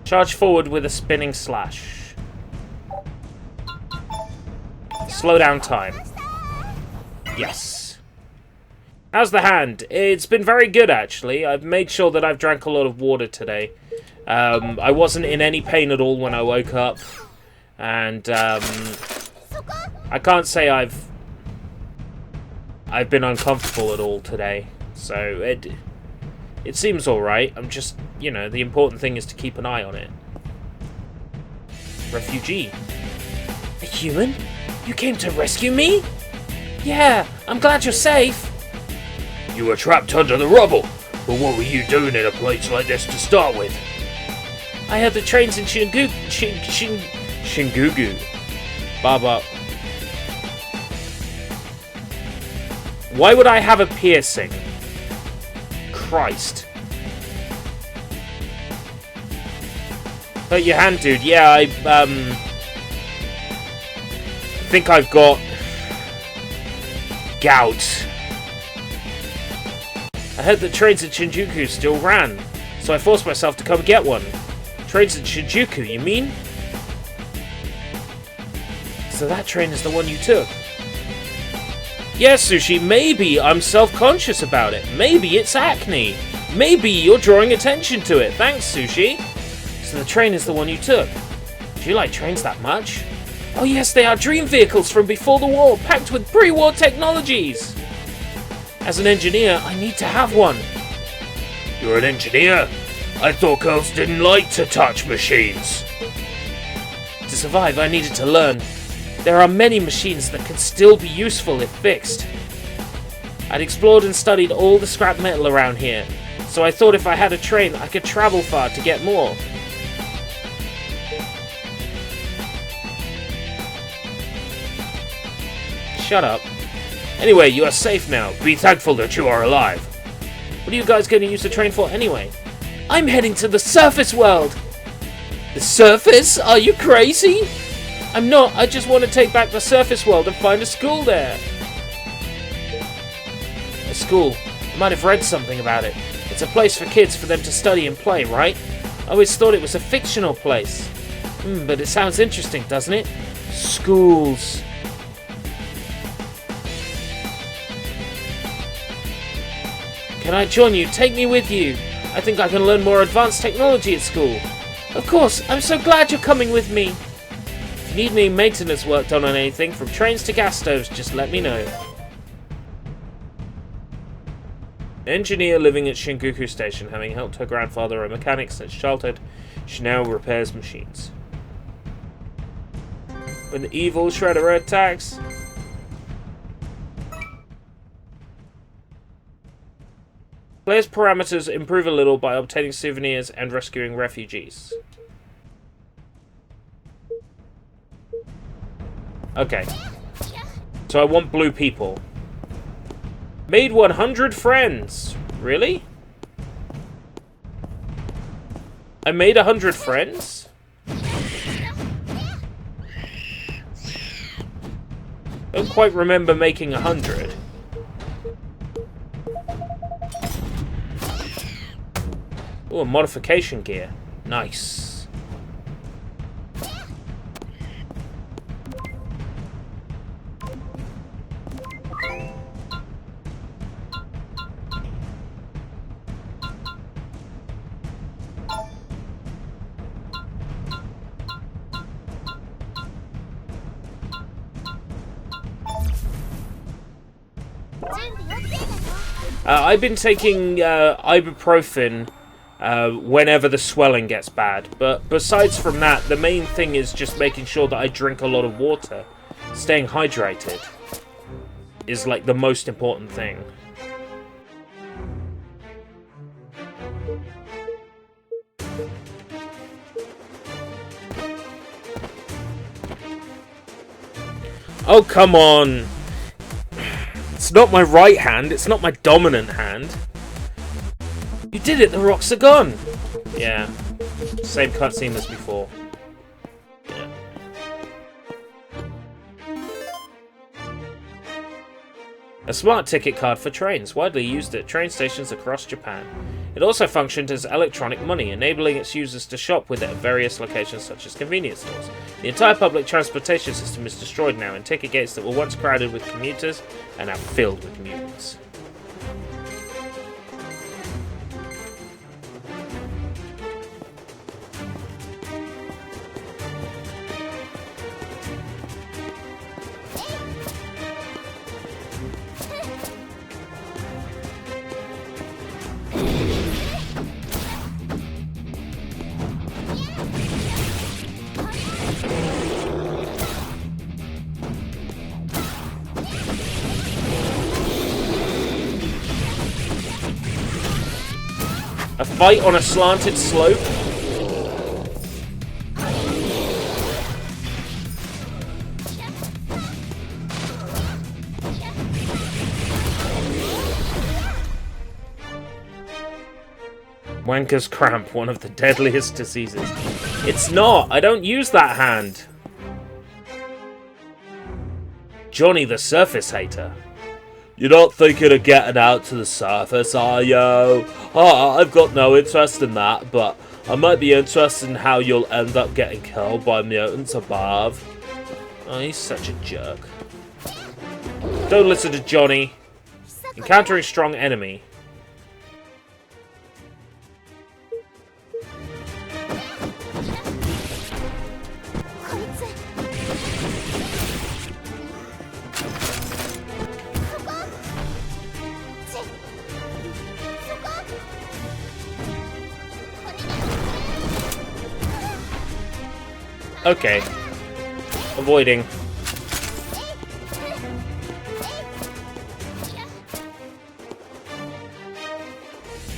Charge forward with a spinning slash. Slow down time. Yes. How's the hand? It's been very good, actually. I've made sure that I've drank a lot of water today. I wasn't in any pain at all when I woke up. And, I can't say I've been uncomfortable at all today. So, it seems alright. I'm just, you know, the important thing is to keep an eye on it. Refugee. A human? You came to rescue me? Yeah, I'm glad you're safe. You were trapped under the rubble. But what were you doing in a place like this to start with? I heard the trains in Shingugu. Baba. Why would I have a piercing? Christ. Hurt your hand, dude. Yeah, I think I've got gout. I heard that trains at Shinjuku still ran, so I forced myself to come get one. Trains at Shinjuku, you mean? So that train is the one you took? Yes, Sushi, maybe I'm self-conscious about it. Maybe it's acne. Maybe you're drawing attention to it. Thanks, Sushi. So the train is the one you took. Do you like trains that much? Oh yes, they are dream vehicles from before the war, packed with pre-war technologies. As an engineer, I need to have one. You're an engineer? I thought girls didn't like to touch machines. To survive, I needed to learn. There are many machines that can still be useful if fixed. I'd explored and studied all the scrap metal around here, so I thought if I had a train, I could travel far to get more. Shut up. Anyway, you are safe now. Be thankful that you are alive. What are you guys going to use the train for anyway? I'm heading to the surface world. The surface? Are you crazy? I'm not. I just want to take back the surface world and find a school there. A school. I might have read something about it. It's a place for kids for them to study and play, right? I always thought it was a fictional place. But it sounds interesting, doesn't it? Schools. Can I join you? Take me with you. I think I can learn more advanced technology at school. Of course, I'm so glad you're coming with me. If you need any maintenance work done on anything, from trains to gas stoves, just let me know. Engineer living at Shinjuku Station, having helped her grandfather a mechanic since childhood, she now repairs machines. When the evil Shredder attacks... Player's parameters improve a little by obtaining souvenirs and rescuing refugees. Okay. So I want blue people. Made 100 friends. Really? I made 100 friends? Don't quite remember making 100. Oh, a modification gear. Nice. I've been taking ibuprofen whenever the swelling gets bad. But besides from that, the main thing is just making sure that I drink a lot of water. Staying hydrated is like the most important thing. Oh, come on. It's not my right hand. It's not my dominant hand. You did it. The rocks are gone. Yeah. Same cutscene as before. Yeah. A smart ticket card for trains, widely used at train stations across Japan. It also functioned as electronic money, enabling its users to shop with it at various locations such as convenience stores. The entire public transportation system is destroyed now, and ticket gates that were once crowded with commuters are now filled with mutants. A fight on a slanted slope? Wanker's cramp, one of the deadliest diseases. It's not! I don't use that hand! Johnny the surface hater. You're not thinking of getting out to the surface, are you? Oh, I've got no interest in that, but I might be interested in how you'll end up getting killed by mutants above. Oh, he's such a jerk. Don't listen to Johnny. Encountering strong enemy. Okay. Avoiding.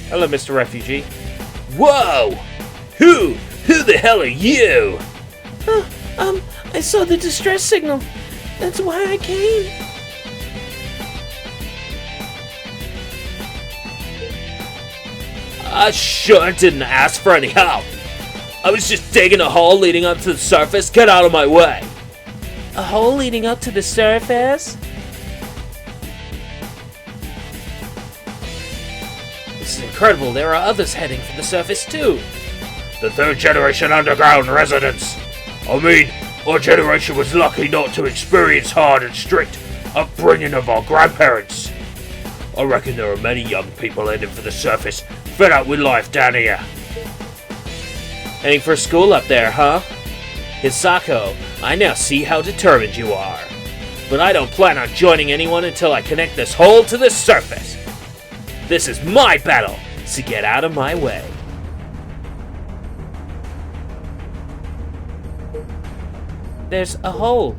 Hello, Mr. Refugee. Whoa! Who the hell are you? I saw the distress signal. That's why I came. I sure didn't ask for any help. I was just digging a hole leading up to the surface. Get out of my way. A hole leading up to the surface? This is incredible. There are others heading for the surface too. The third generation underground residents. I mean, our generation was lucky not to experience hard and strict upbringing of our grandparents. I reckon there are many young people heading for the surface, fed up with life down here. Heading for school up there, huh? Hisako, I now see how determined you are. But I don't plan on joining anyone until I connect this hole to the surface. This is my battle, so get out of my way. There's a hole.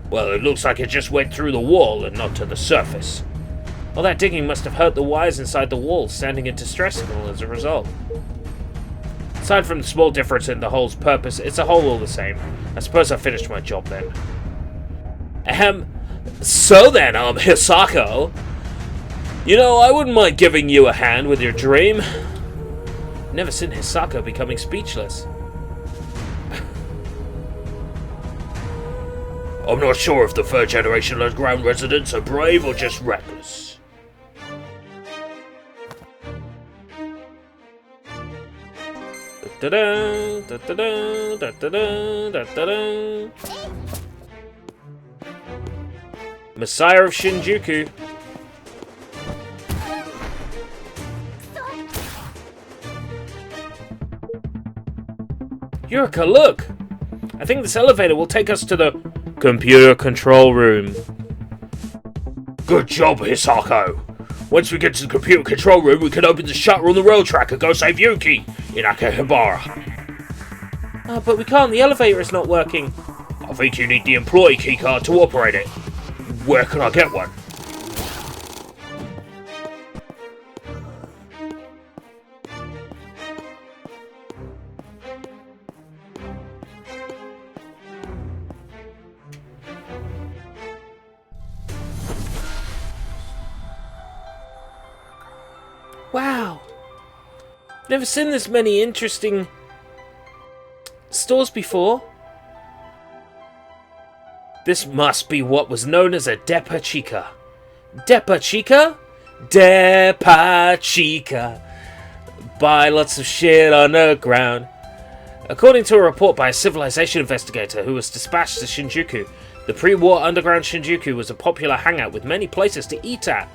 Well, it looks like it just went through the wall and not to the surface. All that digging must have hurt the wires inside the wall, sending a distress signal as a result. Aside from the small difference in the hole's purpose, it's a hole all the same. I suppose I finished my job then. So then, Hisako, you know, I wouldn't mind giving you a hand with your dream. Never seen Hisako becoming speechless. I'm not sure if the third generation underground residents are brave or just reckless. Da-da, da-da-da, da-da-da, da-da-da. Messiah of Shinjuku. Yurika, look! I think this elevator will take us to the computer control room. Good job, Hisako. Once we get to the computer control room, we can open the shutter on the rail track and go save Yuki in Akihabara. But we can't. The elevator is not working. I think you need the employee keycard to operate it. Where can I get one? Wow. Never seen this many interesting stores before. This must be what was known as a Depa Chica. Depa Chica? Depa Chica. Buy lots of shit underground. According to a report by a civilization investigator who was dispatched to Shinjuku, the pre-war underground Shinjuku was a popular hangout with many places to eat at.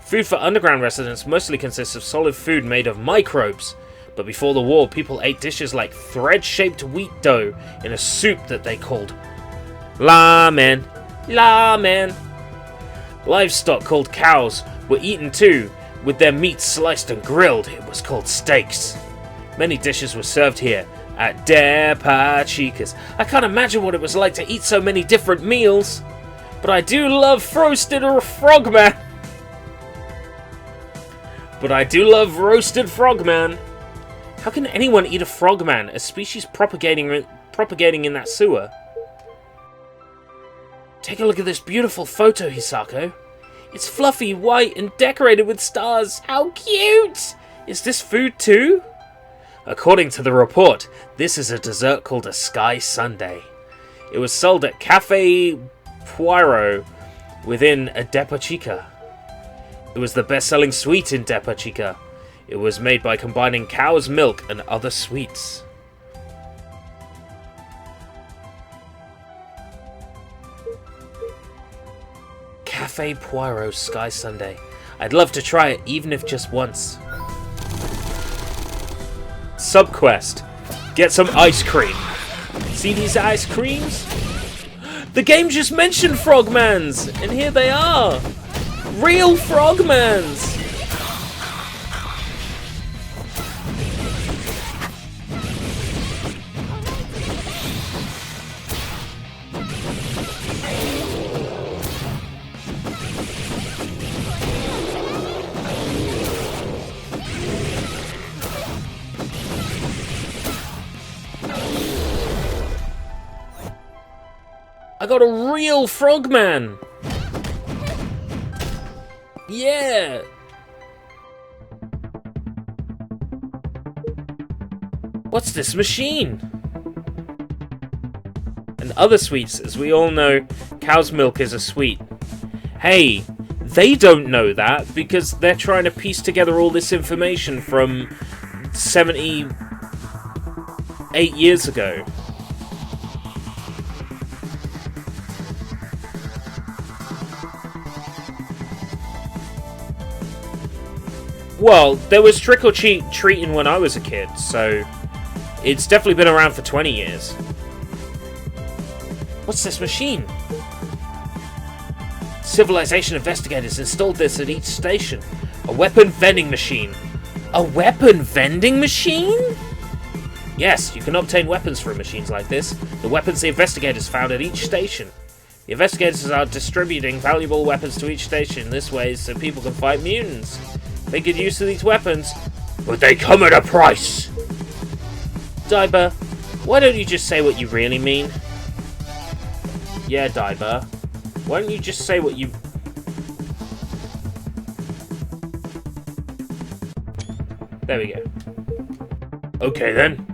Food for underground residents mostly consists of solid food made of microbes, but before the war, people ate dishes like thread-shaped wheat dough in a soup that they called ramen. Ramen. Livestock called cows were eaten too, with their meat sliced and grilled. It was called steaks. Many dishes were served here at Depa Chica's. I can't imagine what it was like to eat so many different meals, but I do love roasted frogman. How can anyone eat a frogman, a species propagating in that sewer? Take a look at this beautiful photo, Hisako. It's fluffy, white, and decorated with stars. How cute! Is this food too? According to the report, this is a dessert called a Sky Sundae. It was sold at Cafe Poirot within a Depa Chica. It was the best-selling sweet in Depa Chica. It was made by combining cow's milk and other sweets. Cafe Poirot Sky Sundae. I'd love to try it, even if just once. Subquest. Get some ice cream. See these ice creams? The game just mentioned Frogmans, and here they are. Real Frogmans! I got a real Frogman! Yeah! What's this machine? And other sweets, as we all know, cow's milk is a sweet. Hey, they don't know that because they're trying to piece together all this information from 78 years ago. Well, there was trick-or-treating when I was a kid, so it's definitely been around for 20 years. What's this machine? Civilization investigators installed this at each station. A weapon vending machine. A weapon vending machine? Yes, you can obtain weapons from machines like this. The weapons the investigators found at each station. The investigators are distributing valuable weapons to each station this way so people can fight mutants. They get used to these weapons, but they come at a price. Daiba, why don't you just say what you really mean? Yeah, Daiba. Why don't you just say what you... There we go. Okay then.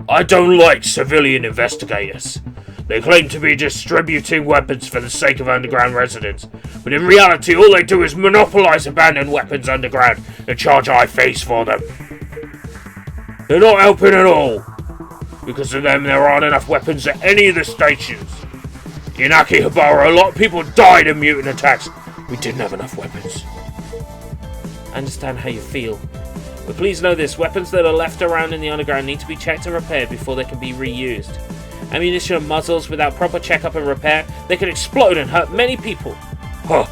I don't like civilian investigators. They claim to be distributing weapons for the sake of underground residents, but in reality all they do is monopolize abandoned weapons underground and charge high fees for them. They're not helping at all. Because of them there aren't enough weapons at any of the stations. In Akihabara a lot of people died in mutant attacks. We didn't have enough weapons. I understand how you feel. But please know this, weapons that are left around in the underground need to be checked and repaired before they can be reused. Ammunition and muzzles without proper checkup and repair, they can explode and hurt many people. Huh.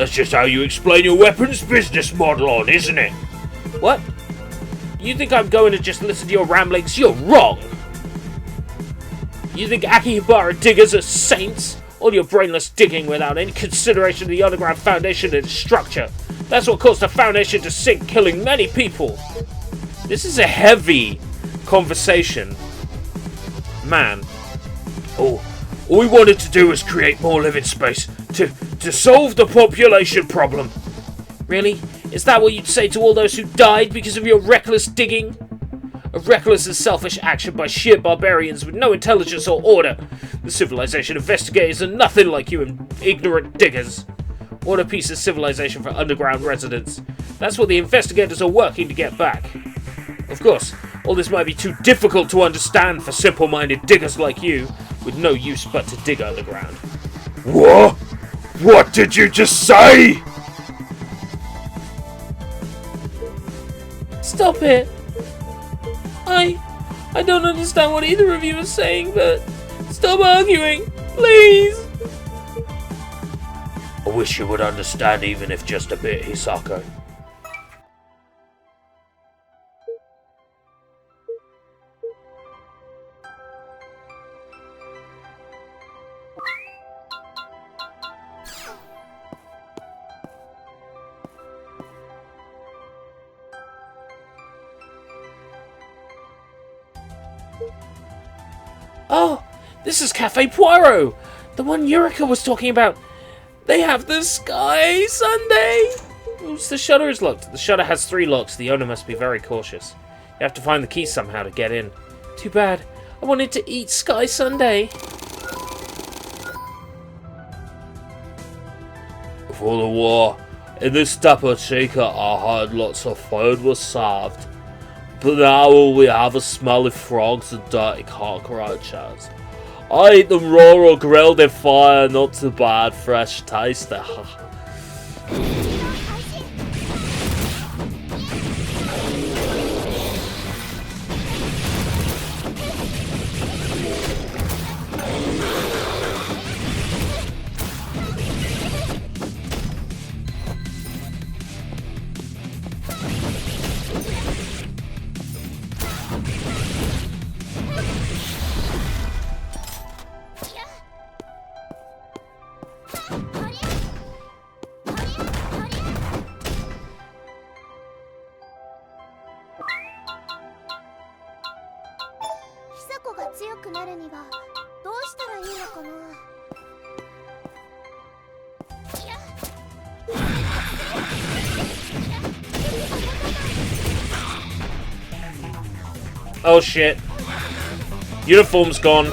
That's just how you explain your weapons business model on, isn't it? What? You think I'm going to just listen to your ramblings? You're wrong! You think Akihabara diggers are saints? All your brainless digging without any consideration of the underground foundation and its structure. That's what caused the foundation to sink, killing many people. This is a heavy conversation. Man. All we wanted to do was create more living space to solve the population problem. Really? Is that what you'd say to all those who died because of your reckless digging? A reckless and selfish action by sheer barbarians with no intelligence or order. The civilization investigators are nothing like you ignorant diggers. What a piece of civilization for underground residents. That's what the investigators are working to get back. Of course, all this might be too difficult to understand for simple-minded diggers like you, with no use but to dig underground. What? What did you just say? Stop it! I don't understand what either of you is saying, but stop arguing, please! I wish you would understand even if just a bit, Hisako. Oh, this is Cafe Poirot! The one Eureka was talking about! They have the Sky Sundae! Oops, the shutter is locked. The shutter has 3 locks. The owner must be very cautious. You have to find the key somehow to get in. Too bad. I wanted to eat Sky Sundae. Before the war, in this Dapper Chica, I heard lots of food was served. But now all we have are smelly frogs and dirty cockroaches. I eat them raw or grilled in fire, not too bad, fresh tasty. Oh shit. Uniform's gone.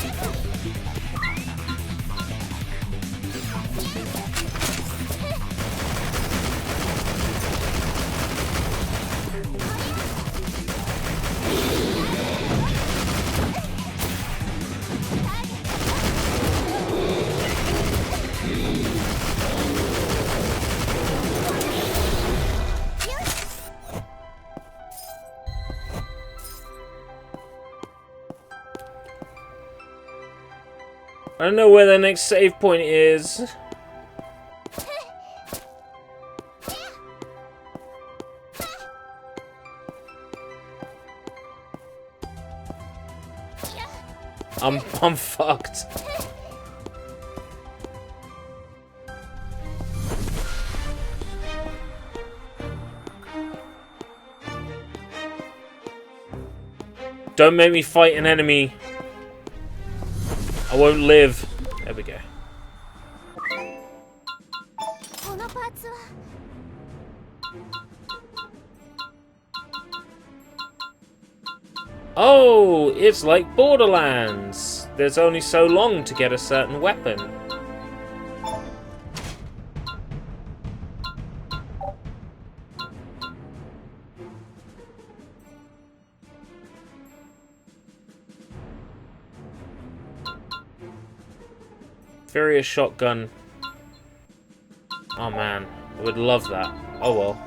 I don't know where the next save point is. I'm fucked. Don't make me fight an enemy. I won't live. There we go. Oh, it's like Borderlands. There's only so long to get a certain weapon. Furious shotgun. Oh man, I would love that. Oh well.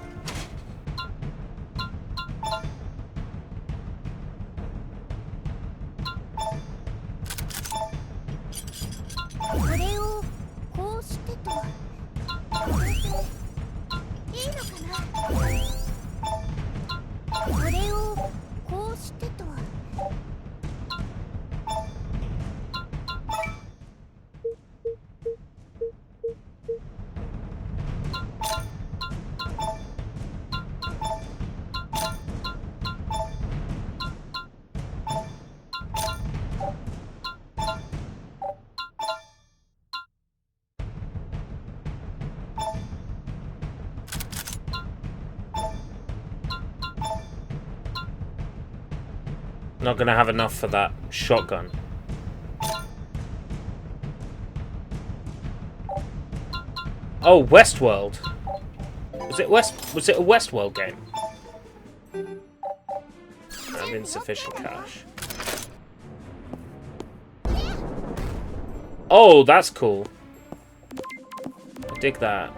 Not gonna have enough for that shotgun. Oh, Westworld. Was it a Westworld game? I have insufficient cash. Oh, that's cool. I dig that.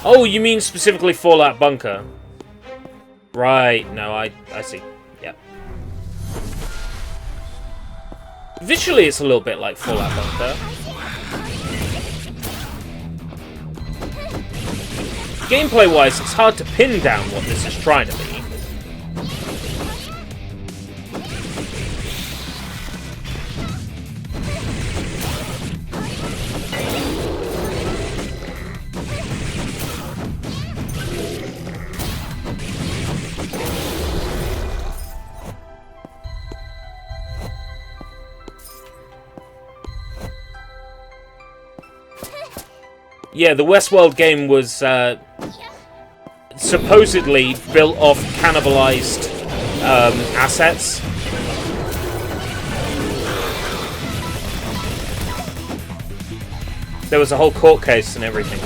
Oh, you mean specifically Fallout Bunker? Right, no, I see. Yeah. Visually, it's a little bit like Fallout Bunker. Gameplay-wise, it's hard to pin down what this is trying to be. Yeah, the Westworld game was supposedly built off cannibalized assets. There was a whole court case and everything.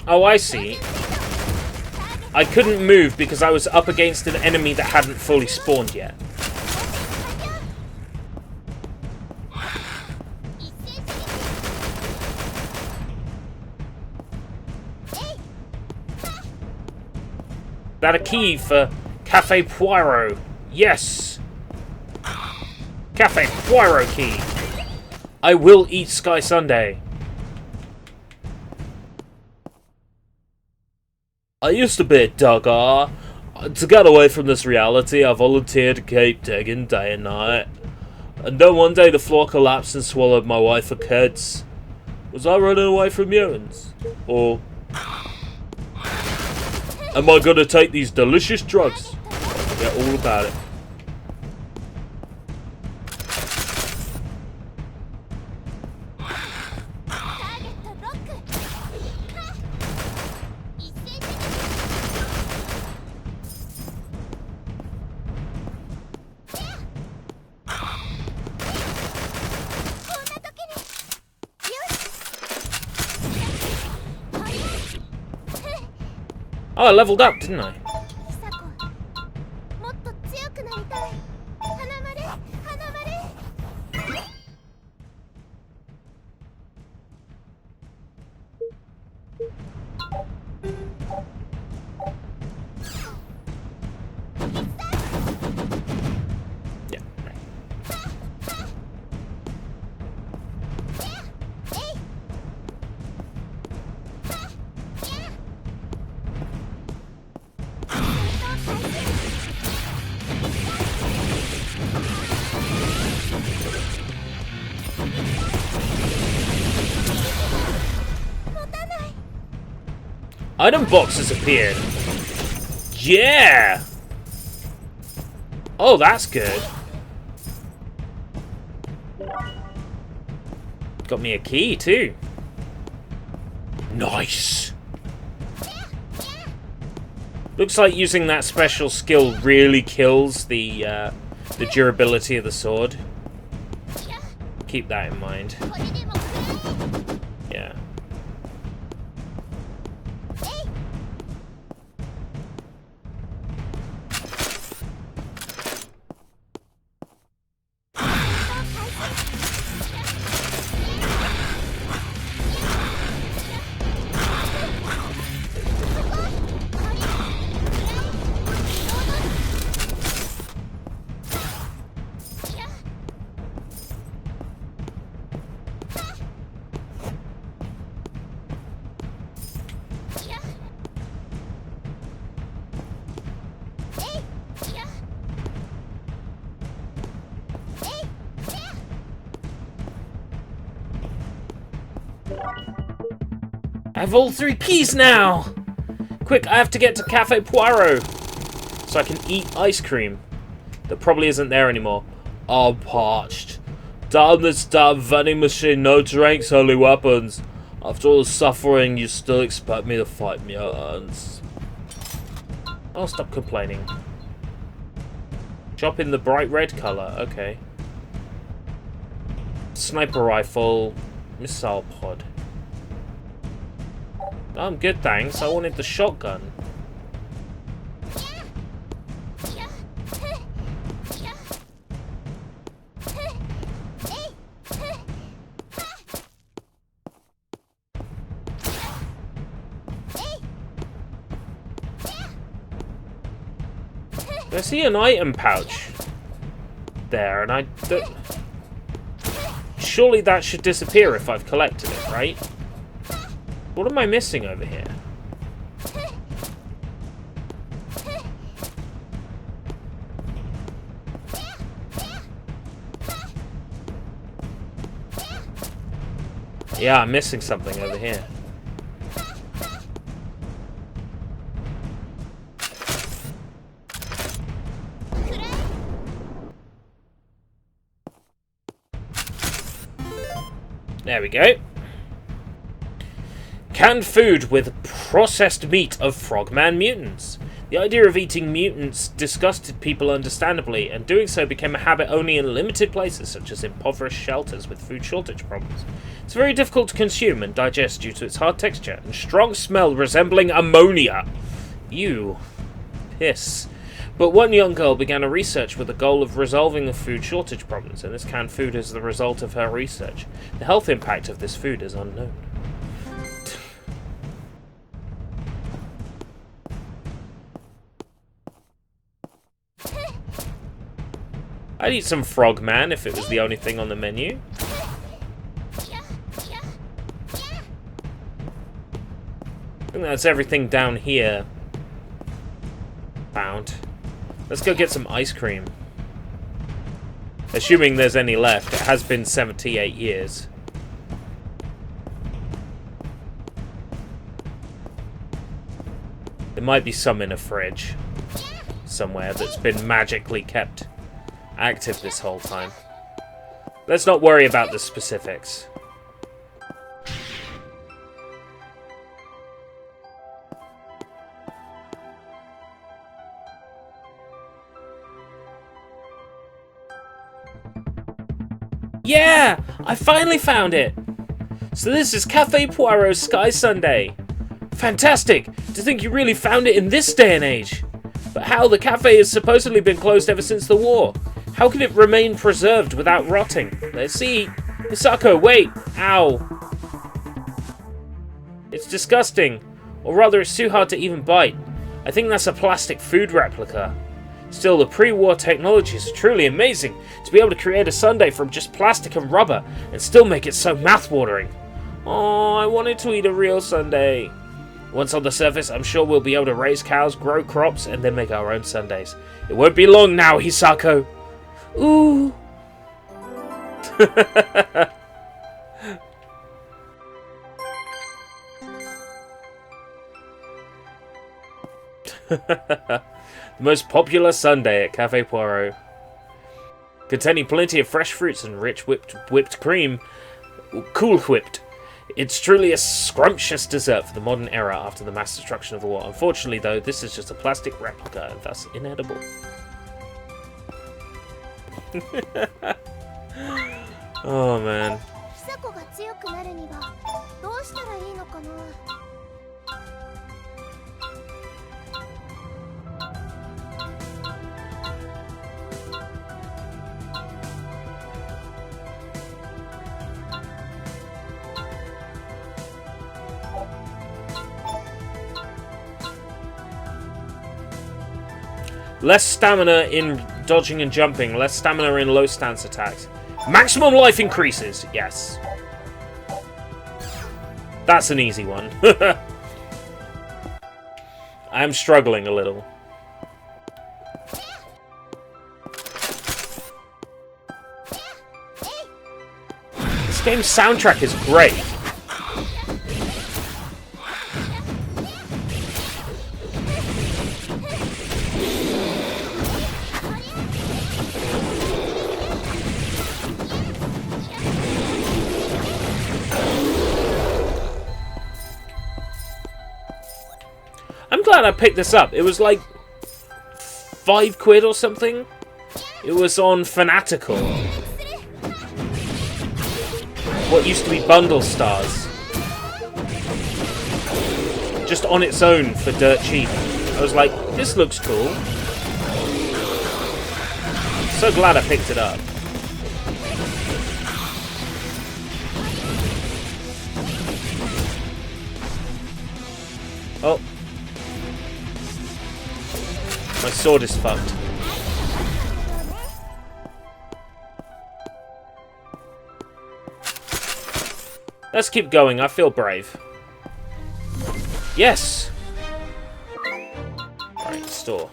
Oh, I see. I couldn't move because I was up against an enemy that hadn't fully spawned yet. That a key for Cafe Poirot. Yes! Cafe Poirot key. I will eat Sky Sunday. I used to be a dogger. To get away from this reality, I volunteered to keep digging day and night. And then one day the floor collapsed and swallowed my wife and kids. Was I running away from mutants? Or am I gonna take these delicious drugs? I forget all about it. Oh, I leveled up, didn't I? Yeah. Item box has appeared. Yeah! Oh, that's good. Got me a key, too. Nice! Looks like using that special skill really kills the durability of the sword. Keep that in mind. Yeah. I have all 3 keys now! Quick, I have to get to Cafe Poirot so I can eat ice cream. That probably isn't there anymore. I'm parched. Damn this damn vending machine, no drinks, only weapons. After all the suffering, you still expect me to fight me hands. I'll stop complaining. Shop in the bright red colour, okay. Sniper rifle, missile pod. I'm good, thanks. I wanted the shotgun. I see an item pouch there, and surely that should disappear if I've collected it, right? What am I missing over here? Yeah, I'm missing something over here. There we go. Canned food with processed meat of frogman mutants. The idea of eating mutants disgusted people understandably, and doing so became a habit only in limited places, such as impoverished shelters with food shortage problems. It's very difficult to consume and digest due to its hard texture and strong smell resembling ammonia. Ew. Piss. But one young girl began a research with the goal of resolving the food shortage problems, and this canned food is the result of her research. The health impact of this food is unknown. I'd eat some frogman if it was the only thing on the menu. I think that's everything down here. Found. Let's go get some ice cream. Assuming there's any left. It has been 78 years. There might be some in a fridge somewhere that's been magically kept active this whole time. Let's not worry about the specifics. Yeah! I finally found it! So this is Cafe Poirot's Sky Sundae. Fantastic! To think you really found it in this day and age. But how? The cafe has supposedly been closed ever since the war. How can it remain preserved without rotting? Let's see. Hisako, wait! Ow. It's disgusting. Or rather, it's too hard to even bite. I think that's a plastic food replica. Still, the pre-war technology is truly amazing. To be able to create a sundae from just plastic and rubber and still make it so mouth-watering. Oh, I wanted to eat a real sundae. Once on the surface, I'm sure we'll be able to raise cows, grow crops, and then make our own sundaes. It won't be long now, Hisako. Ooh. The most popular sundae at Cafe Poirot. Containing plenty of fresh fruits and rich whipped cream. Cool whipped. It's truly a scrumptious dessert for the modern era after the mass destruction of the war. Unfortunately, though, this is just a plastic replica and thus inedible. Oh, man. Less stamina in dodging and jumping, less stamina in low stance attacks. Maximum life increases, yes. That's an easy one. I'm struggling a little. This game's soundtrack is great. I'm glad I picked this up. It was like £5 or something. It was on Fanatical. What used to be Bundle Stars. Just on its own for dirt cheap. I was like, this looks cool. So glad I picked it up. Oh. My sword is fucked. Let's keep going. I feel brave. Yes! Right, store.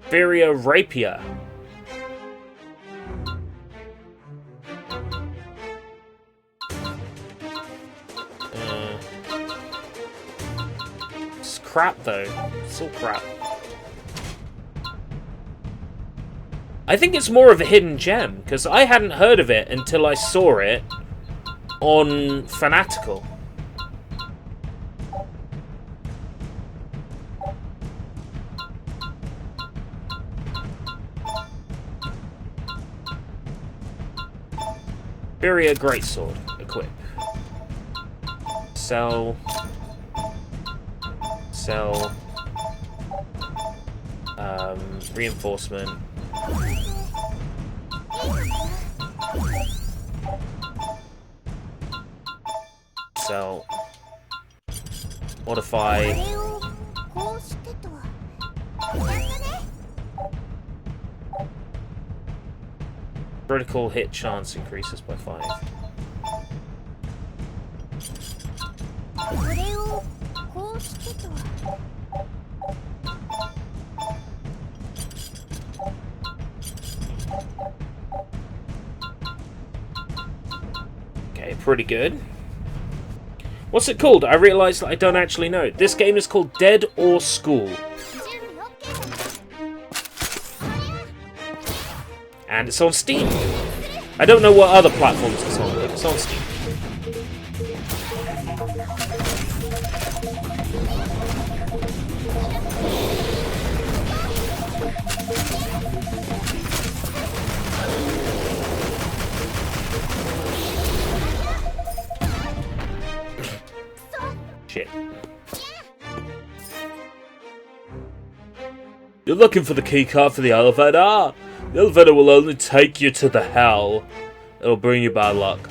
Inferior Rapier. It's crap, though. It's all crap. I think it's more of a hidden gem, because I hadn't heard of it until I saw it on Fanatical. Inferior Greatsword. Equip. Sell. Sell. Reinforcement. Sell. Modify. Critical hit chance increases by 5. Okay, pretty good. What's it called? I realised that I don't actually know. This game is called Dead or School. And it's on Steam. I don't know what other platforms it's on, but it's on Steam. Shit. You're looking for the keycard for the elevator? The elevator will only take you to the hell. It'll bring you bad luck.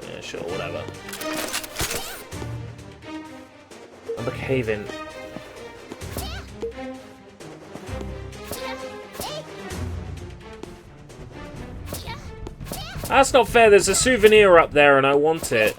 Yeah, sure, whatever. I'm a cave in. That's not fair, there's a souvenir up there and I want it.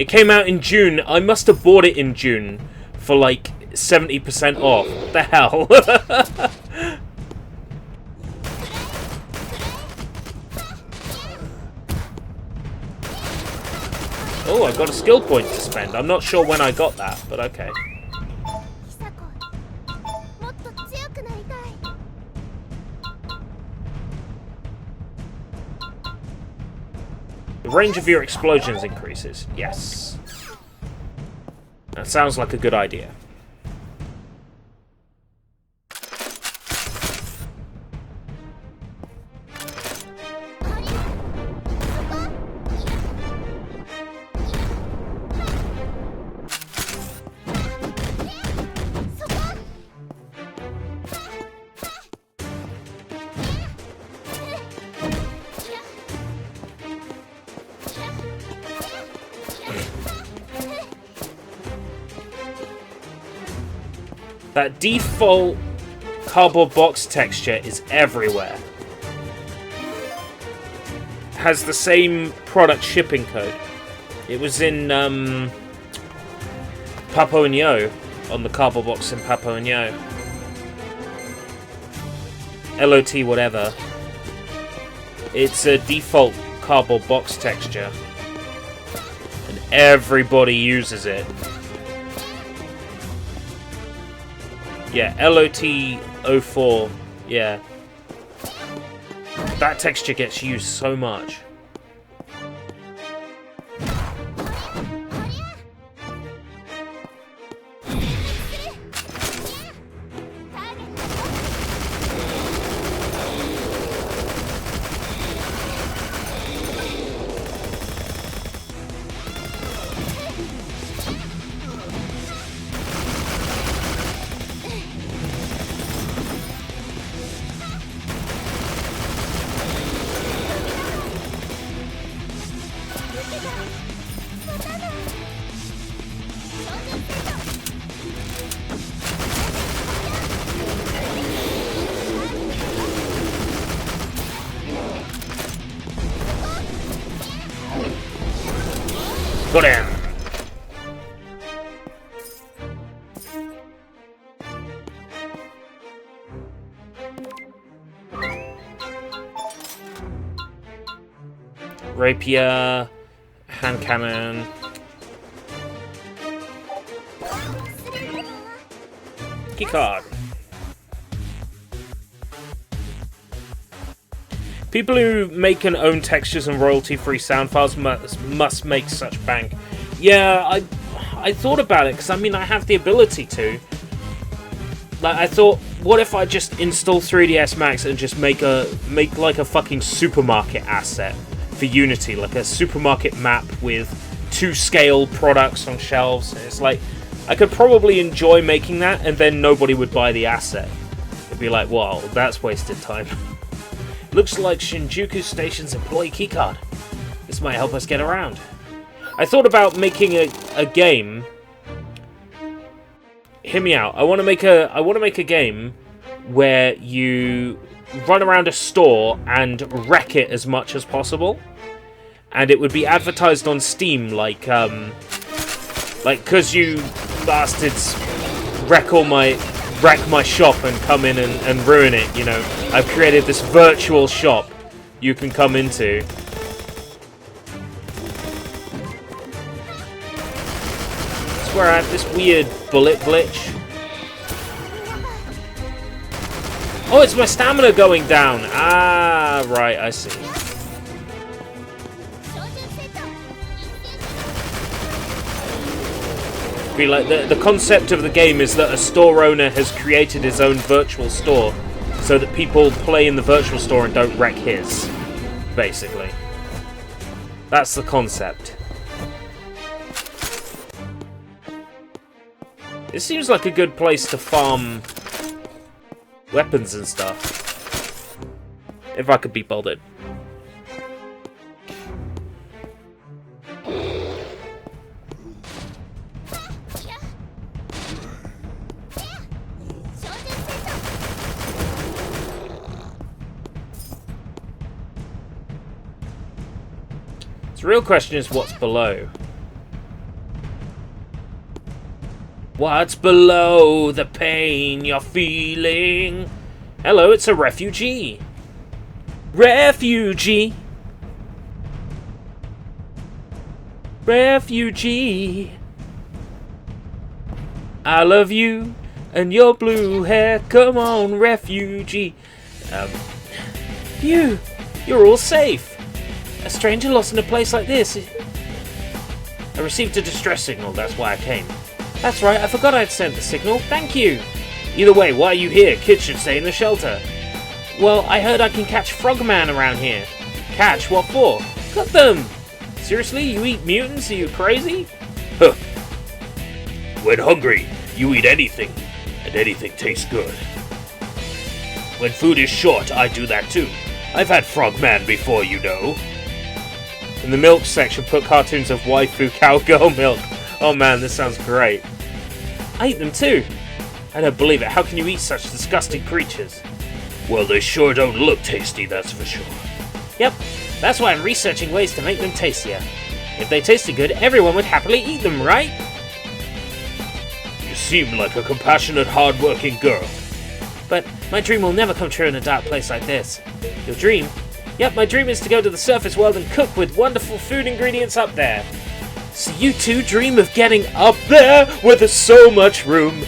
It came out in June. I must have bought it in June for like 70% off. What the hell? Oh, I got a skill point to spend. I'm not sure when I got that, but okay. The range of your explosions increases. Yes. That sounds like a good idea. That default cardboard box texture is everywhere. Has the same product shipping code. It was in Papua New Guinea, on the cardboard box in Papua New Guinea. LOT whatever. It's a default cardboard box texture. And everybody uses it. Yeah, LOT04, yeah. That texture gets used so much. Got him! Rapier, hand cannon. Keycard. People who make and own textures and royalty-free sound files must make such bank. Yeah, I thought about it, because I mean I have the ability to. Like, I thought, what if I just install 3ds Max and just make like a fucking supermarket asset for Unity, like a supermarket map with 2-scale products on shelves. It's like, I could probably enjoy making that, and then nobody would buy the asset. It'd be like, wow, that's wasted time. Looks like Shinjuku Station's employee keycard. This might help us get around. I thought about making a game. Hear me out. I want to make a game where you run around a store and wreck it as much as possible, and it would be advertised on Steam like 'cause you bastards wreck my shop and come in and ruin it, you know. I've created this virtual shop you can come into. That's where I have this weird bullet glitch. Oh, it's my stamina going down. Ah, right, I see. Be like the concept of the game is that a store owner has created his own virtual store so that people play in the virtual store and don't wreck his, basically. That's the concept. It seems like a good place to farm weapons and stuff, if I could be bothered. The real question is what's below. What's below the pain you're feeling? Hello, it's a refugee. Refugee. Refugee. I love you and your blue hair. Come on, refugee. You're all safe. A stranger lost in a place like this. I received a distress signal, that's why I came. That's right, I forgot I'd sent the signal. Thank you. Either way, why are you here? Kids should stay in the shelter. Well, I heard I can catch frogman around here. Catch? What for? Cook them! Seriously? You eat mutants? Are you crazy? Huh. When hungry, you eat anything, and anything tastes good. When food is short, I do that too. I've had frogman before, you know. In the milk section, put cartoons of waifu cowgirl milk. Oh man, this sounds great. I eat them too. I don't believe it. How can you eat such disgusting creatures? Well, they sure don't look tasty, that's for sure. Yep, that's why I'm researching ways to make them tastier. If they tasted good, everyone would happily eat them, right? You seem like a compassionate, hard-working girl. But my dream will never come true in a dark place like this. Your dream? Yep, my dream is to go to the surface world and cook with wonderful food ingredients up there. So you two dream of getting up there where there's so much room.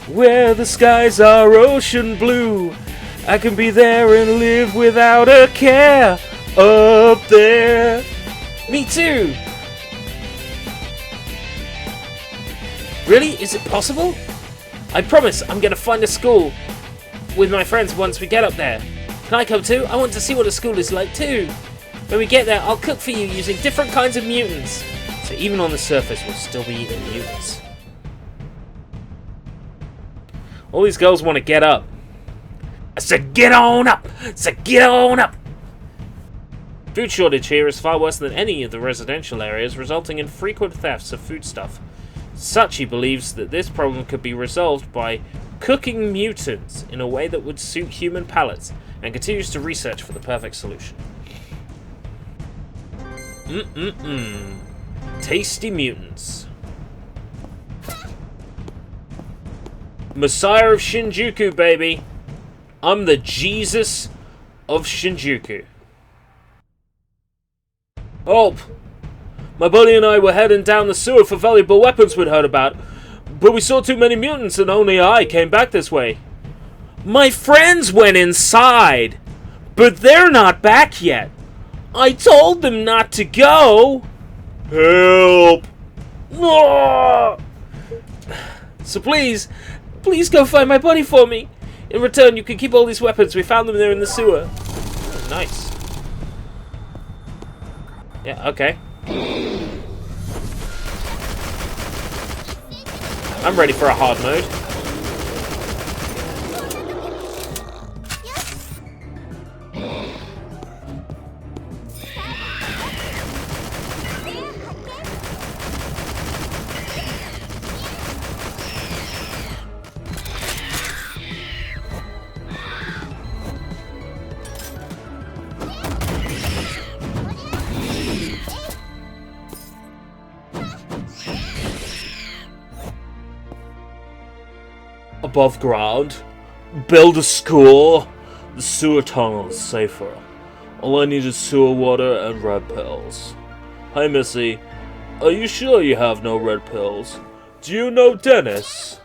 Where the skies are ocean blue, I can be there and live without a care. Up there. Me too. Really? Is it possible? I promise I'm gonna find a school with my friends once we get up there. Can I come too? I want to see what a school is like too. When we get there, I'll cook for you using different kinds of mutants. So even on the surface, we'll still be eating mutants. All these girls want to get up. I said get on up! I said get on up! Food shortage here is far worse than any of the residential areas, resulting in frequent thefts of foodstuff. Sachi believes that this problem could be resolved by cooking mutants in a way that would suit human palates, and continues to research for the perfect solution. Tasty mutants. Messiah of Shinjuku, baby. I'm the Jesus of Shinjuku. Help! My buddy and I were heading down the sewer for valuable weapons we'd heard about, but we saw too many mutants and only I came back this way. My friends went inside, but they're not back yet. I told them not to go. Help! No! So please go find my buddy for me. In return, you can keep all these weapons. We found them there in the sewer. Oh, nice. Yeah, okay. I'm ready for a hard mode. Above ground. Build a school. The sewer tunnel is safer. All I need is sewer water and red pills. Hi, Missy. Are you sure you have no red pills? Do you know Dennis?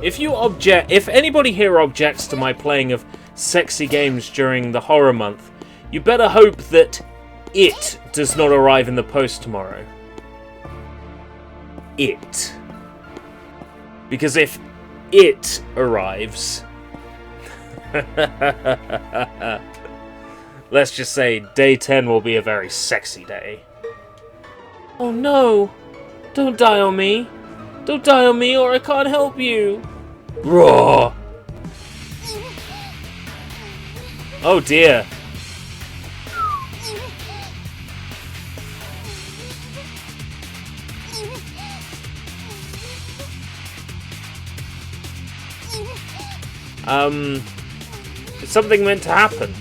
If anybody here objects to my playing of sexy games during the horror month, you better hope that it does not arrive in the post tomorrow. It. Because if it arrives, let's just say day 10 will be a very sexy day. Oh no! Don't die on me! Don't die on me or I can't help you! Raw! Oh dear. Is something meant to happen?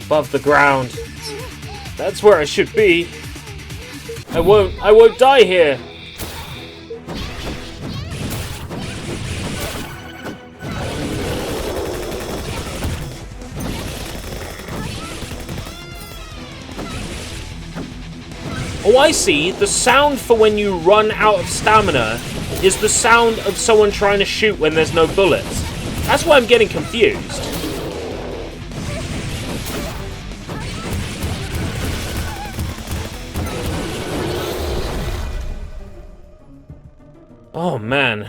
Above the ground. That's where I should be. I won't die here. Oh, I see. The sound for when you run out of stamina is the sound of someone trying to shoot when there's no bullets. That's why I'm getting confused. Oh, man.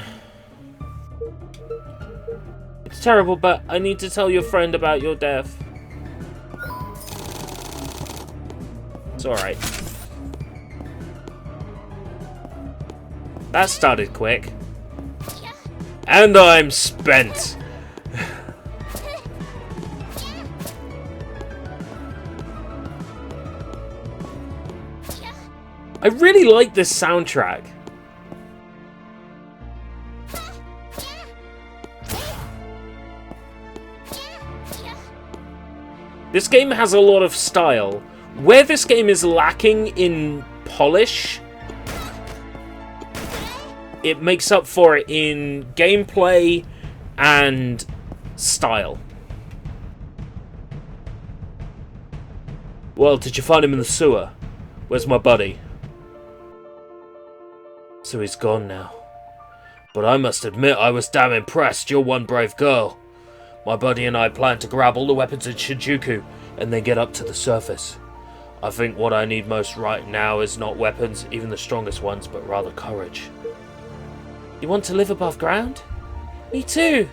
It's terrible, but I need to tell your friend about your death. It's alright. That started quick. And I'm spent. I really like this soundtrack. This game has a lot of style. Where this game is lacking in polish, it makes up for it in gameplay and style. Well, did you find him in the sewer? Where's my buddy? So he's gone now. But I must admit I was damn impressed. You're one brave girl. My buddy and I plan to grab all the weapons in Shinjuku and then get up to the surface. I think what I need most right now is not weapons, even the strongest ones, but rather courage. You want to live above ground? Me too.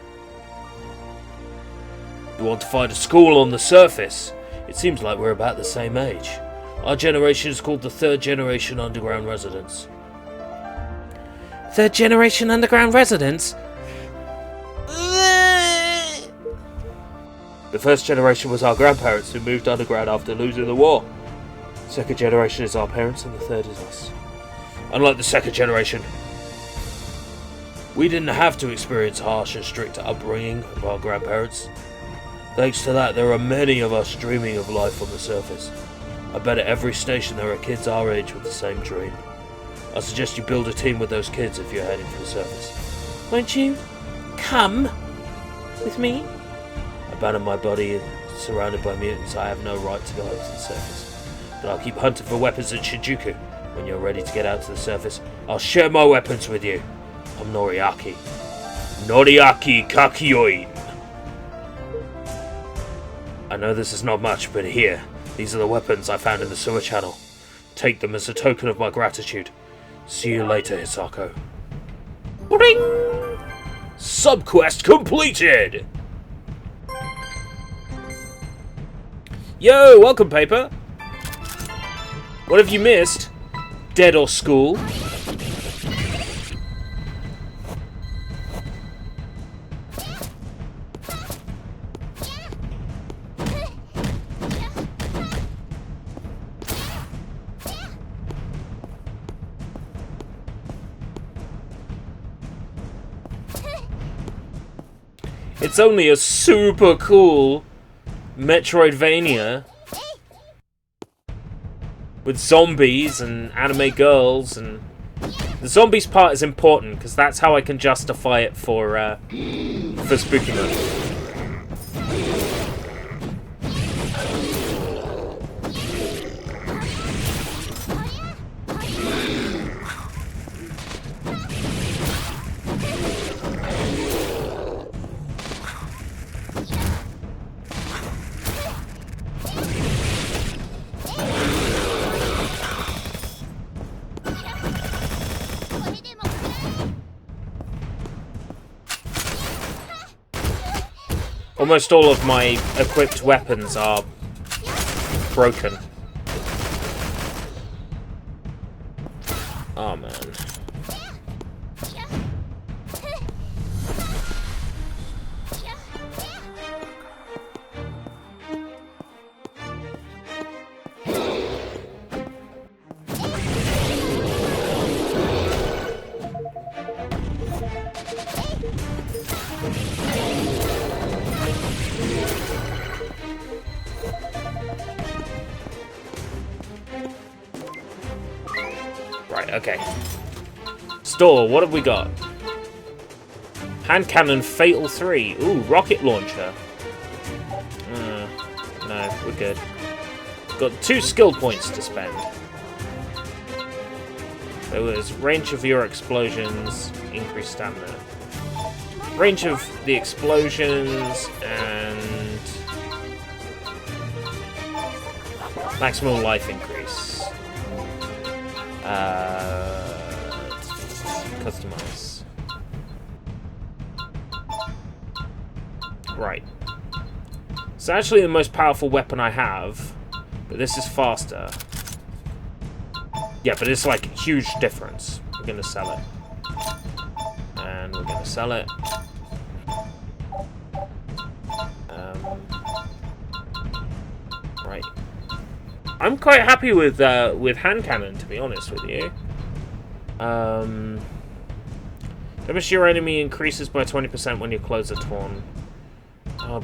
You want to find a school on the surface? It seems like we're about the same age. Our generation is called the third generation underground residents. Third generation underground residents? The first generation was our grandparents who moved underground after losing the war. Second generation is our parents and the third is us. Unlike the second generation, we didn't have to experience harsh and strict upbringing of our grandparents. Thanks to that, there are many of us dreaming of life on the surface. I bet at every station there are kids our age with the same dream. I suggest you build a team with those kids if you're heading for the surface. Won't you come with me? Abandon my body surrounded by mutants, I have no right to go out to the surface. But I'll keep hunting for weapons at Shinjuku. When you're ready to get out to the surface, I'll share my weapons with you. I'm Noriaki. Noriaki Kakyoin. I know this is not much, but here, these are the weapons I found in the sewer channel. Take them as a token of my gratitude. See you later, Hisako. Bring! Subquest completed! Yo, welcome, Paper. What have you missed? Dead or school? It's only a super cool Metroidvania with zombies and anime girls, and the zombies part is important because that's how I can justify it for Spooky Month. Almost all of my equipped weapons are broken. Oh man. Right, okay. Store, what have we got? Hand cannon Fatal 3. Ooh, rocket launcher. No, we're good. Got 2 skill points to spend. There was range of your explosions, increased stamina. Range of the explosions and maximum life increase. Customize. Right. It's actually the most powerful weapon I have, but this is faster. Yeah, but it's like a huge difference. We're gonna sell it. And we're gonna sell it. Right. I'm quite happy with hand cannon, to be honest with you. Damage to your enemy increases by 20% when your clothes are torn.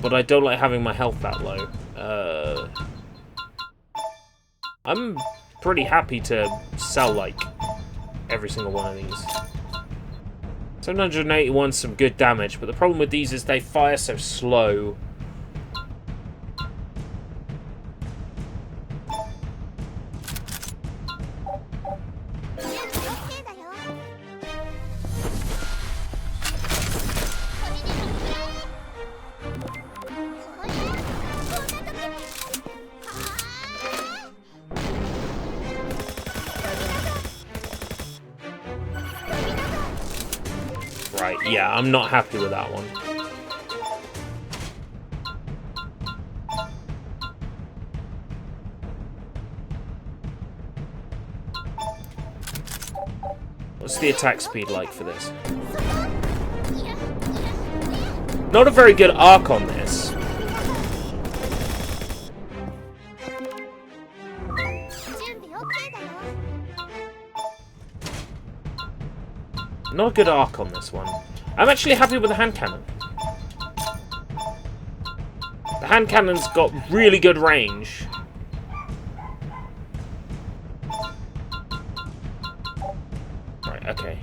But I don't like having my health that low. I'm pretty happy to sell, like, every single one of these. 781's some good damage, but the problem with these is they fire so slow. Right, yeah, I'm not happy with that one. What's the attack speed like for this? Not a very good arc on this. Not a good arc on this one. I'm actually happy with the hand cannon. The hand cannon's got really good range. Right, okay.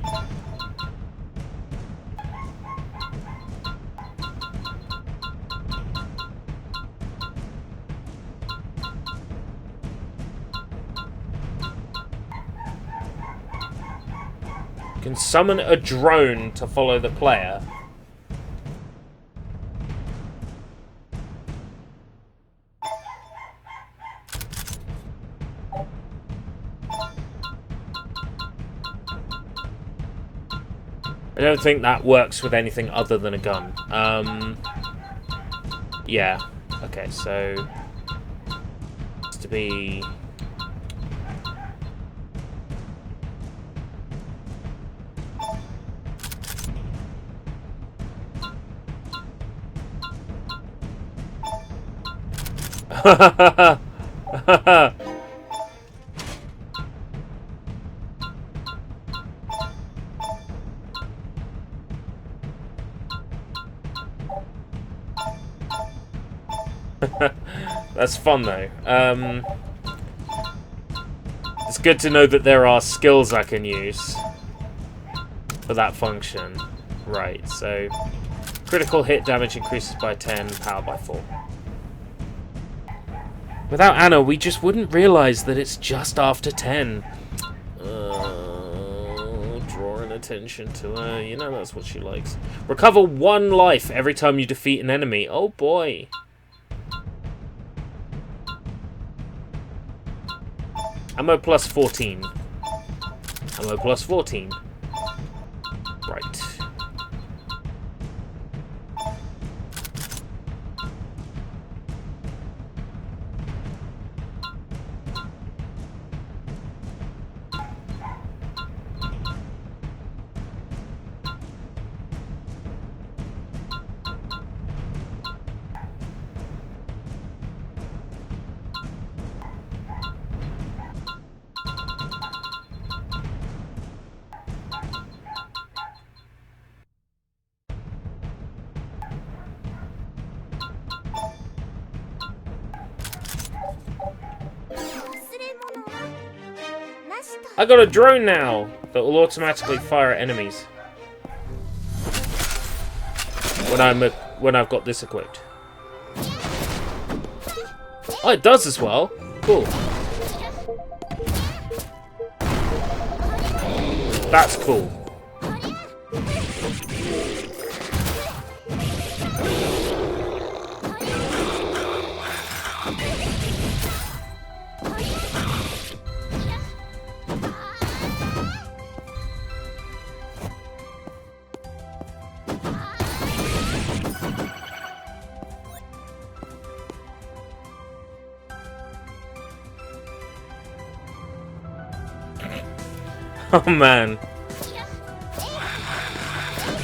Can summon a drone to follow the player. I don't think that works with anything other than a gun. Yeah. Okay, so it's to be That's fun though. It's good to know that there are skills I can use for that function. Right, so critical hit damage increases by 10, power by 4. Without Anna, we just wouldn't realise that it's just after 10. Drawing attention to her. You know that's what she likes. Recover 1 life every time you defeat an enemy. Oh boy. Ammo plus 14. Ammo plus 14. Right. I got a drone now that will automatically fire at enemies when I've got this equipped. Oh, it does as well. Cool. That's cool. Oh man.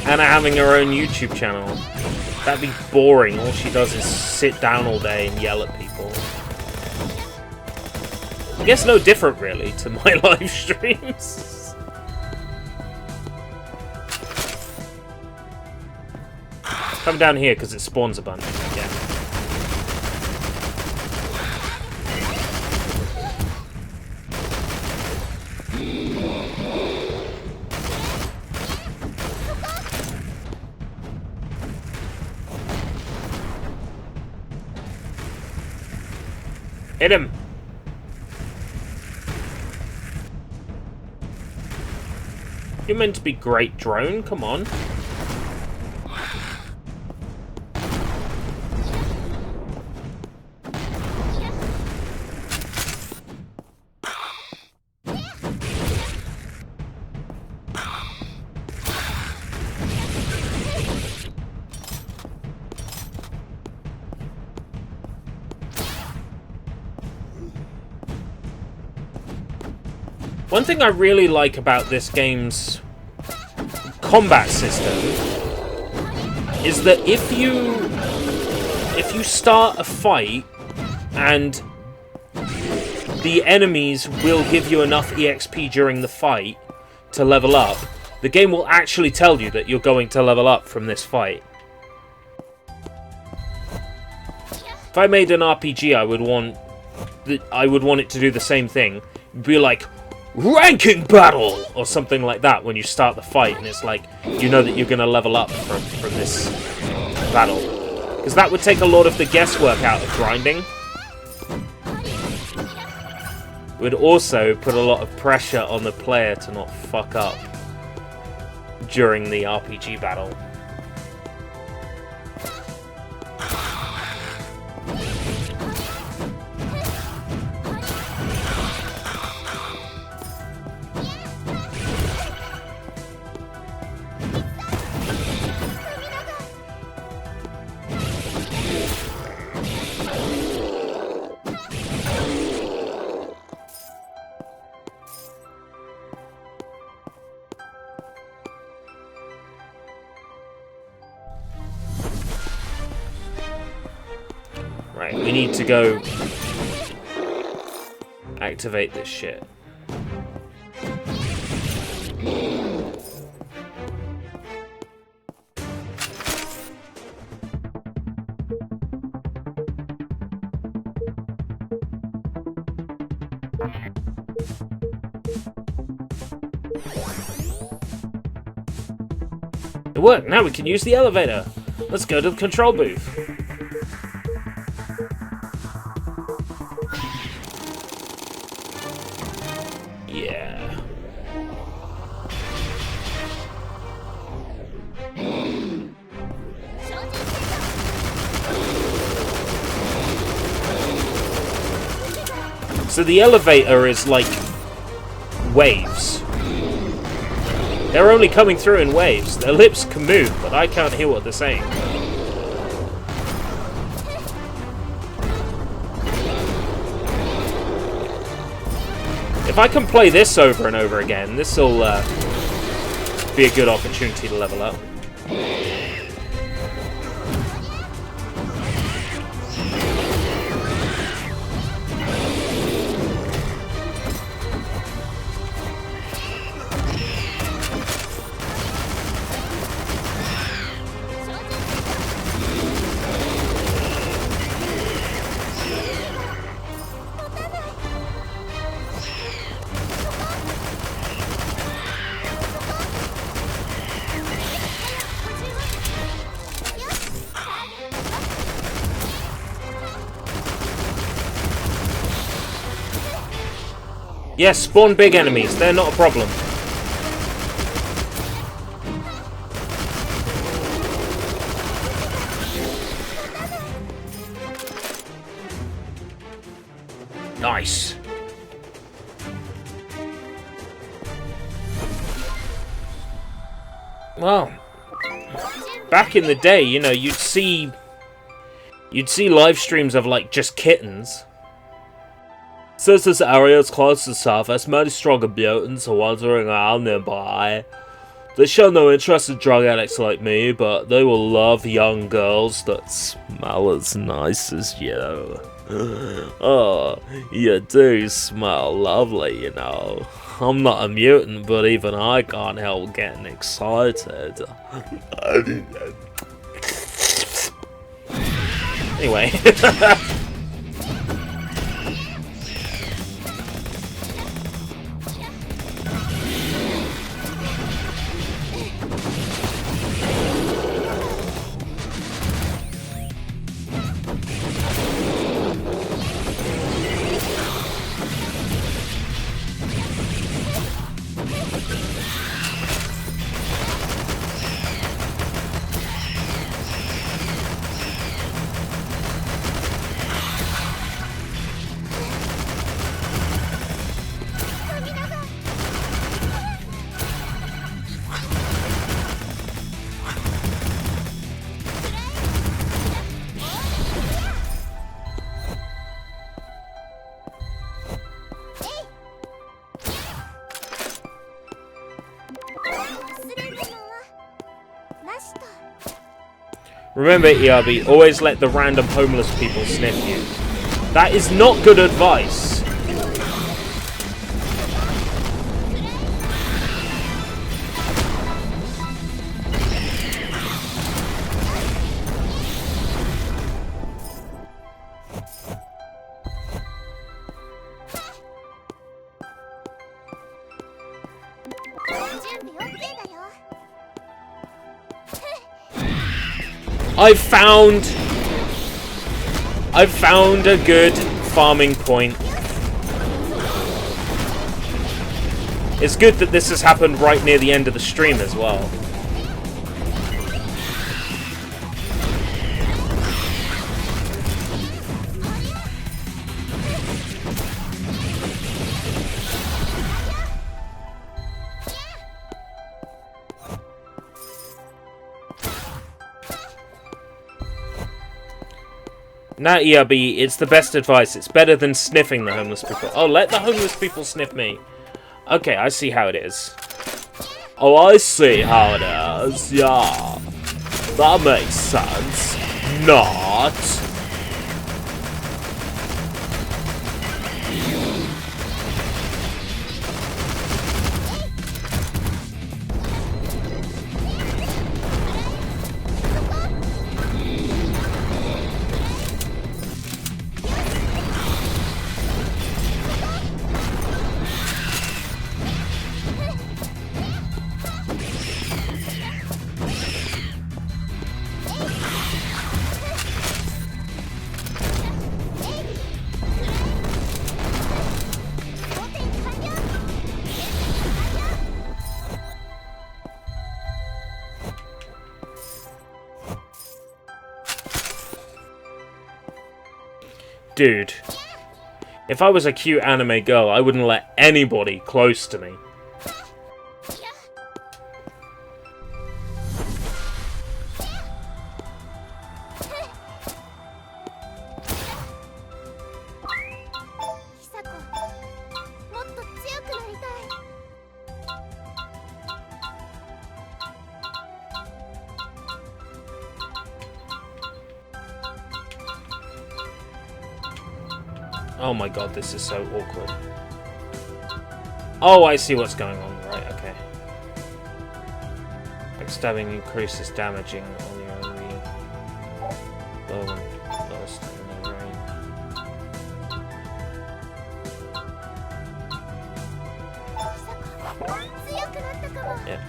Anna having her own YouTube channel. That'd be boring. All she does is sit down all day and yell at people. I guess no different really to my live streams. Come down here because it spawns a bunch again. Hit him! You're meant to be great, drone. Come on. One thing I really like about this game's combat system is that if you start a fight and the enemies will give you enough EXP during the fight to level up, the game will actually tell you that you're going to level up from this fight. If I made an RPG, I would want it to do the same thing. It'd be like, ranking battle! Or something like that when you start the fight, and it's like, you know that you're going to level up from this battle. Because that would take a lot of the guesswork out of grinding. It would also put a lot of pressure on the player to not fuck up during the RPG battle. Right, we need to go activate this shit. It worked, now we can use the elevator. Let's go to the control booth. Yeah. So the elevator is like waves. They're only coming through in waves. Their lips can move, but I can't hear what they're saying. If I can play this over and over again, this will be a good opportunity to level up. Yes, spawn big enemies. They're not a problem. Nice. Well, back in the day, you know, you'd see live streams of like just kittens. Since this area is close to the surface, many stronger mutants are wandering around nearby. They show no interest in drug addicts like me, but they will love young girls that smell as nice as you. Oh, you do smell lovely, you know. I'm not a mutant, but even I can't help getting excited. Anyway. Remember, ERB, always let the random homeless people sniff you. That is not good advice. I've found a good farming point. It's good that this has happened right near the end of the stream as well. Now, ERB, it's the best advice. It's better than sniffing the homeless people. Oh, let the homeless people sniff me. Okay, I see how it is. Oh, I see how it is. Yeah. That makes sense. Not. Dude, if I was a cute anime girl, I wouldn't let anybody close to me. Oh my god, this is so awkward. Oh, I see what's going on. Right, okay. Backstabbing increases damaging on your enemy. Low and lowest in the range. Yeah.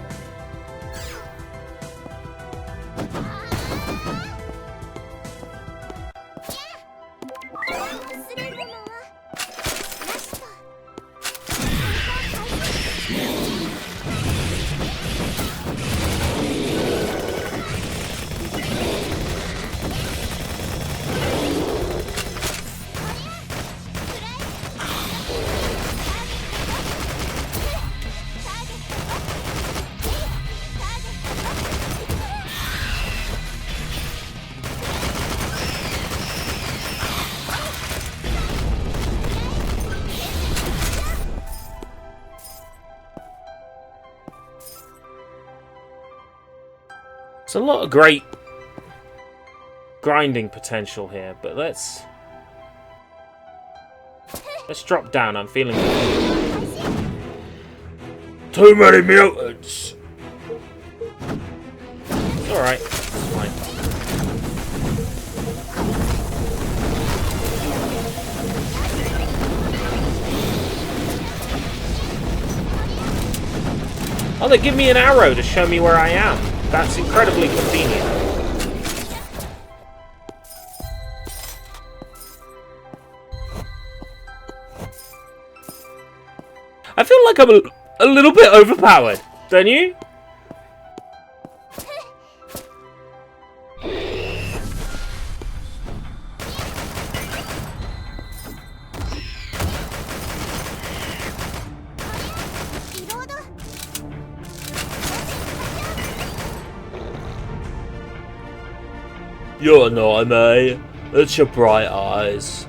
There's a lot of great grinding potential here, but let's drop down. I'm feeling Too many mutants! it's alright. It's fine. Oh, they give me an arrow to show me where I am. That's incredibly convenient. I feel like I'm a little bit overpowered, don't you? You're not, mate. It's your bright eyes.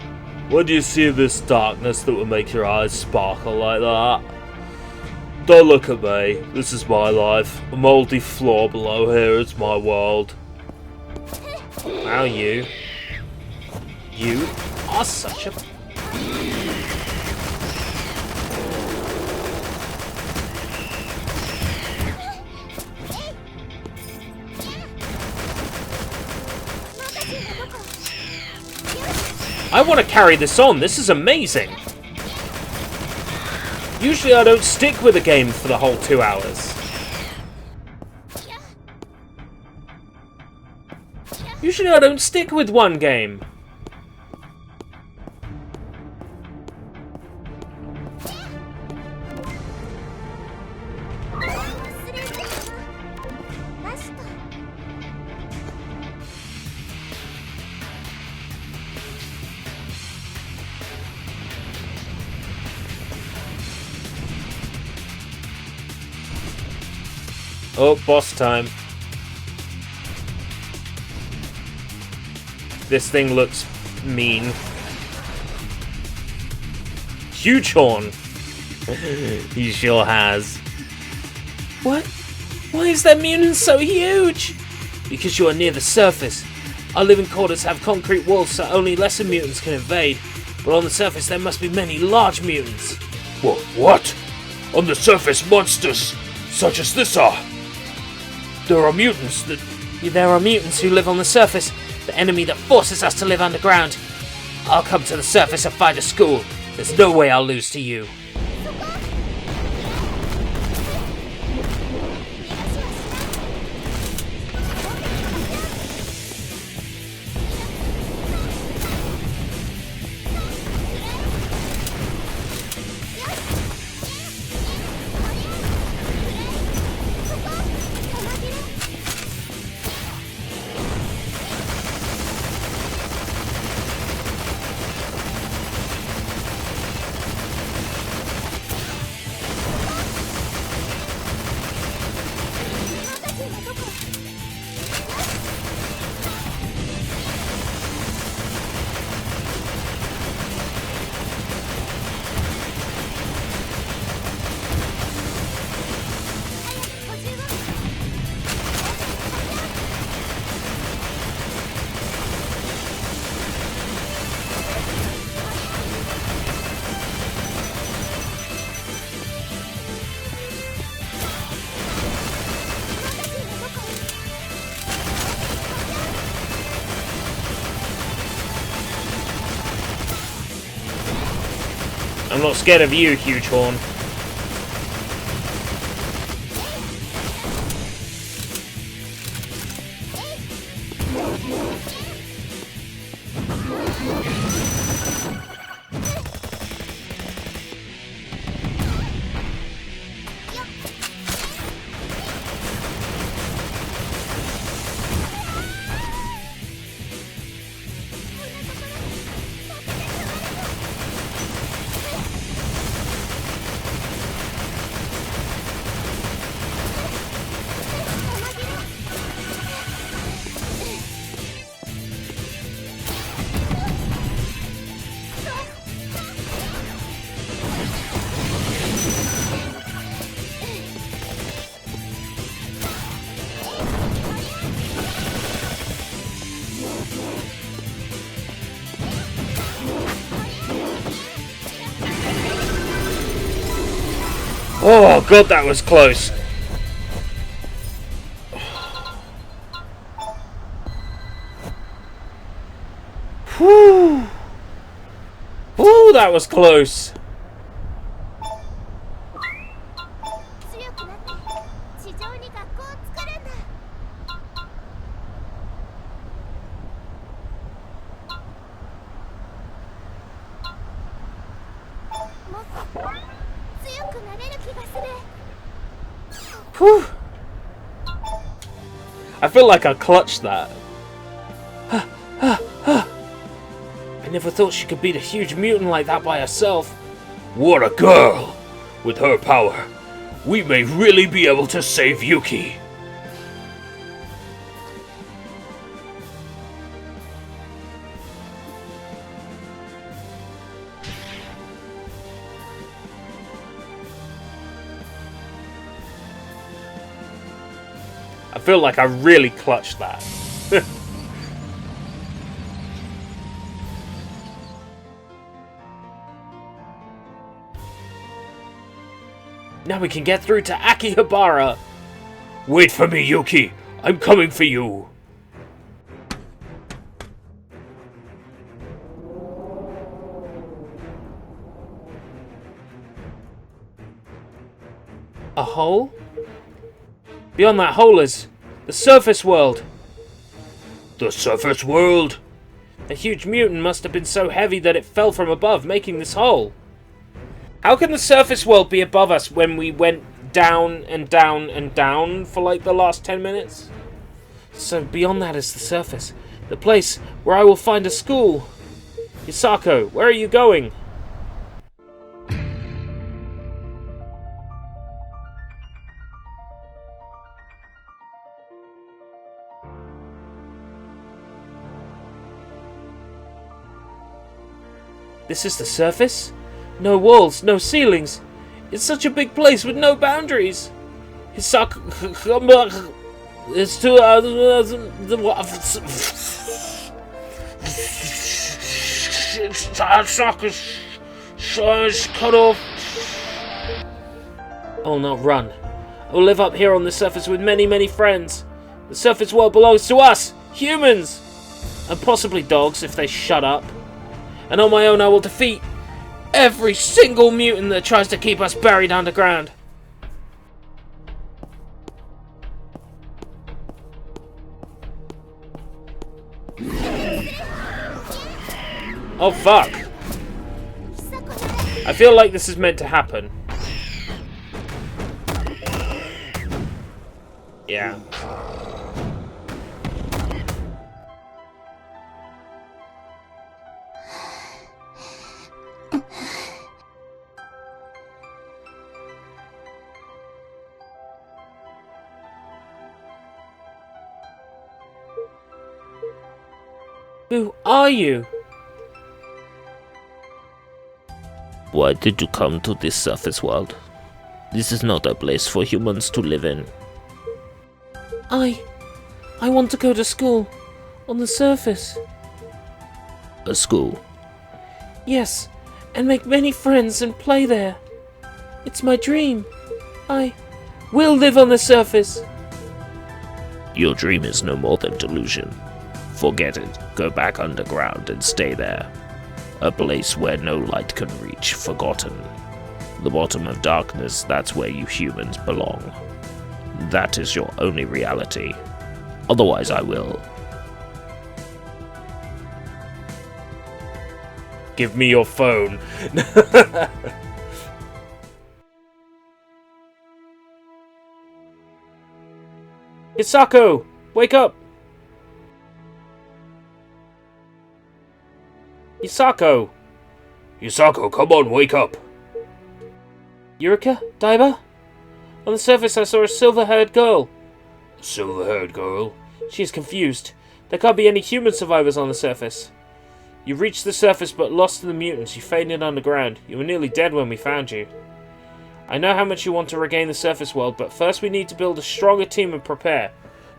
When do you see this darkness that will make your eyes sparkle like that? Don't look at me. This is my life. A mouldy floor below here is my world. Wow, you are such a... I want to carry this on. This is amazing. Usually I don't stick with a game for the whole 2 hours. Usually I don't stick with one game. Oh, boss time. This thing looks mean. Huge horn. He sure has. What? Why is that mutant so huge? Because you are near the surface. Our living quarters have concrete walls so only lesser mutants can invade. But on the surface there must be many large mutants. What? On the surface, monsters such as this are. There are mutants that... There are mutants who live on the surface, the enemy that forces us to live underground. I'll come to the surface and find a school. There's no way I'll lose to you. I'm not scared of you, huge horn. Oh god, that was close. Whew. Whew, that was close. 強くなって地上に学校を作るんだ。もっと強くなれる気がする。 Whew. I feel like I clutched that. I never thought she could beat a huge mutant like that by herself. What a girl! With her power, we may really be able to save Yuki. I feel like I really clutched that. Now we can get through to Akihabara. Wait for me, Yuki. I'm coming for you. A hole? Beyond that hole is the surface world. The surface world? A huge mutant must have been so heavy that it fell from above, making this hole. How can the surface world be above us when we went down and down and down for like the last 10 minutes? So beyond that is the surface. The place where I will find a school. Hisako, where are you going? This is the surface? No walls, no ceilings. It's such a big place with no boundaries. Hisako... It's too... Hisako's cut off. I'll not run. I will live up here on the surface with many, many friends. The surface world belongs to us, humans! And possibly dogs, if they shut up. And on my own I will defeat every single mutant that tries to keep us buried underground. Oh fuck. I feel like this is meant to happen. Yeah. Who are you? Why did you come to this surface world? This is not a place for humans to live in. I want to go to school. On the surface. A school? Yes, and make many friends and play there. It's my dream. I will live on the surface. Your dream is no more than delusion. Forget it. Go back underground and stay there. A place where no light can reach, forgotten. The bottom of darkness, that's where you humans belong. That is your only reality. Otherwise I will. Give me your phone. Hisako, wake up! Hisako! Hisako, come on, wake up! Eureka? Daiba? On the surface I saw a silver-haired girl. A silver-haired girl? She is confused. There can't be any human survivors on the surface. You reached the surface but lost to the mutants. You fainted underground. You were nearly dead when we found you. I know how much you want to regain the surface world, but first we need to build a stronger team and prepare.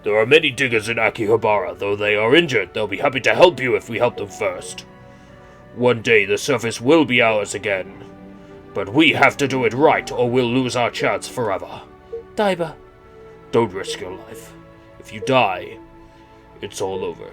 There are many diggers in Akihabara. Though they are injured, they'll be happy to help you if we help them first. One day the surface will be ours again. But we have to do it right or we'll lose our chance forever. Daiba. Don't risk your life. If you die, it's all over.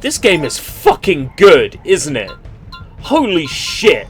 This game is fucking good, isn't it? Holy shit!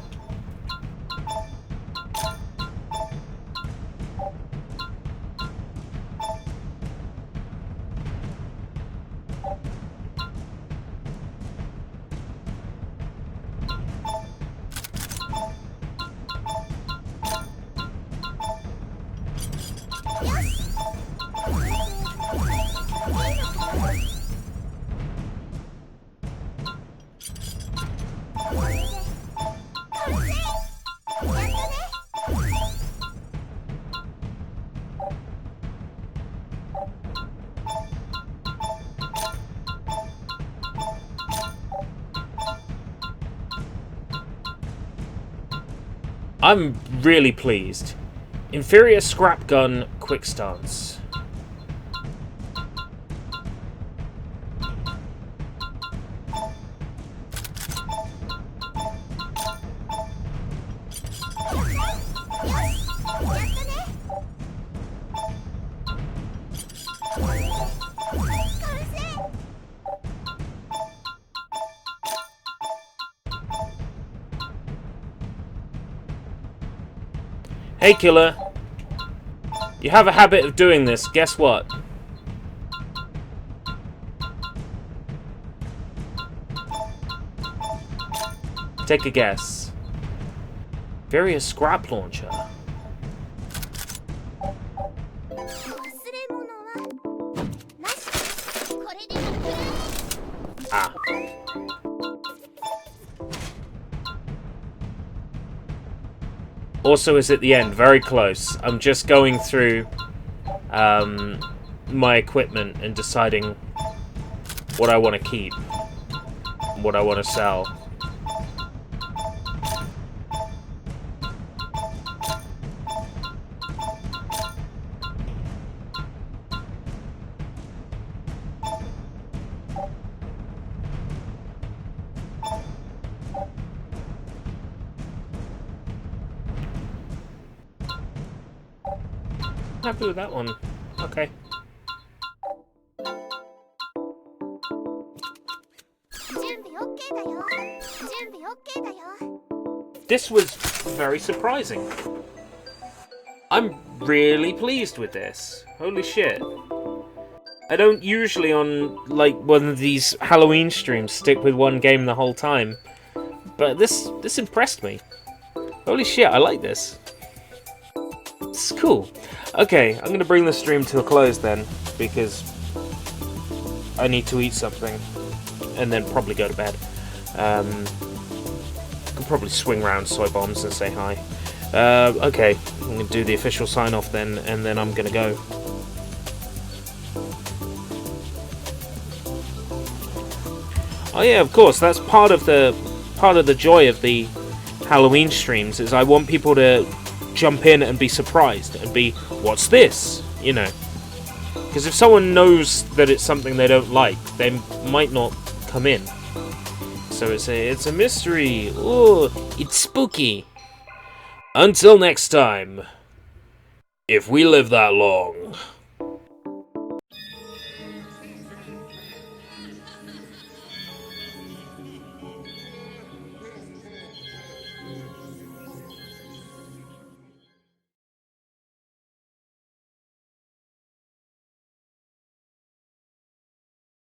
I'm really pleased. Inferior scrap gun, quick stance. Hey killer, you have a habit of doing this, guess what? Take a guess. Various scrap launcher. 忘れ物はなし。これでもくれ。 Ah. Also is at the end, very close. I'm just going through my equipment and deciding what I want to keep, what I want to sell. Happy with that one. Okay. 準備 OK だよ。準備 OK だよ。 This was very surprising. I'm really pleased with this. Holy shit. I don't usually on, like, one of these Halloween streams stick with one game the whole time. But this impressed me. Holy shit, I like this. It's cool. Okay, I'm gonna bring the stream to a close then, because I need to eat something, and then probably go to bed. Could probably swing around Soy Bombs and say hi. Okay, I'm gonna do the official sign-off then, and then I'm gonna go. Oh yeah, of course, that's part of the joy of the Halloween streams, is I want people to jump in and be surprised and be, what's this? You know. Because if someone knows that it's something they don't like, they might not come in. So it's a mystery. Ooh, it's spooky. Until next time, if we live that long.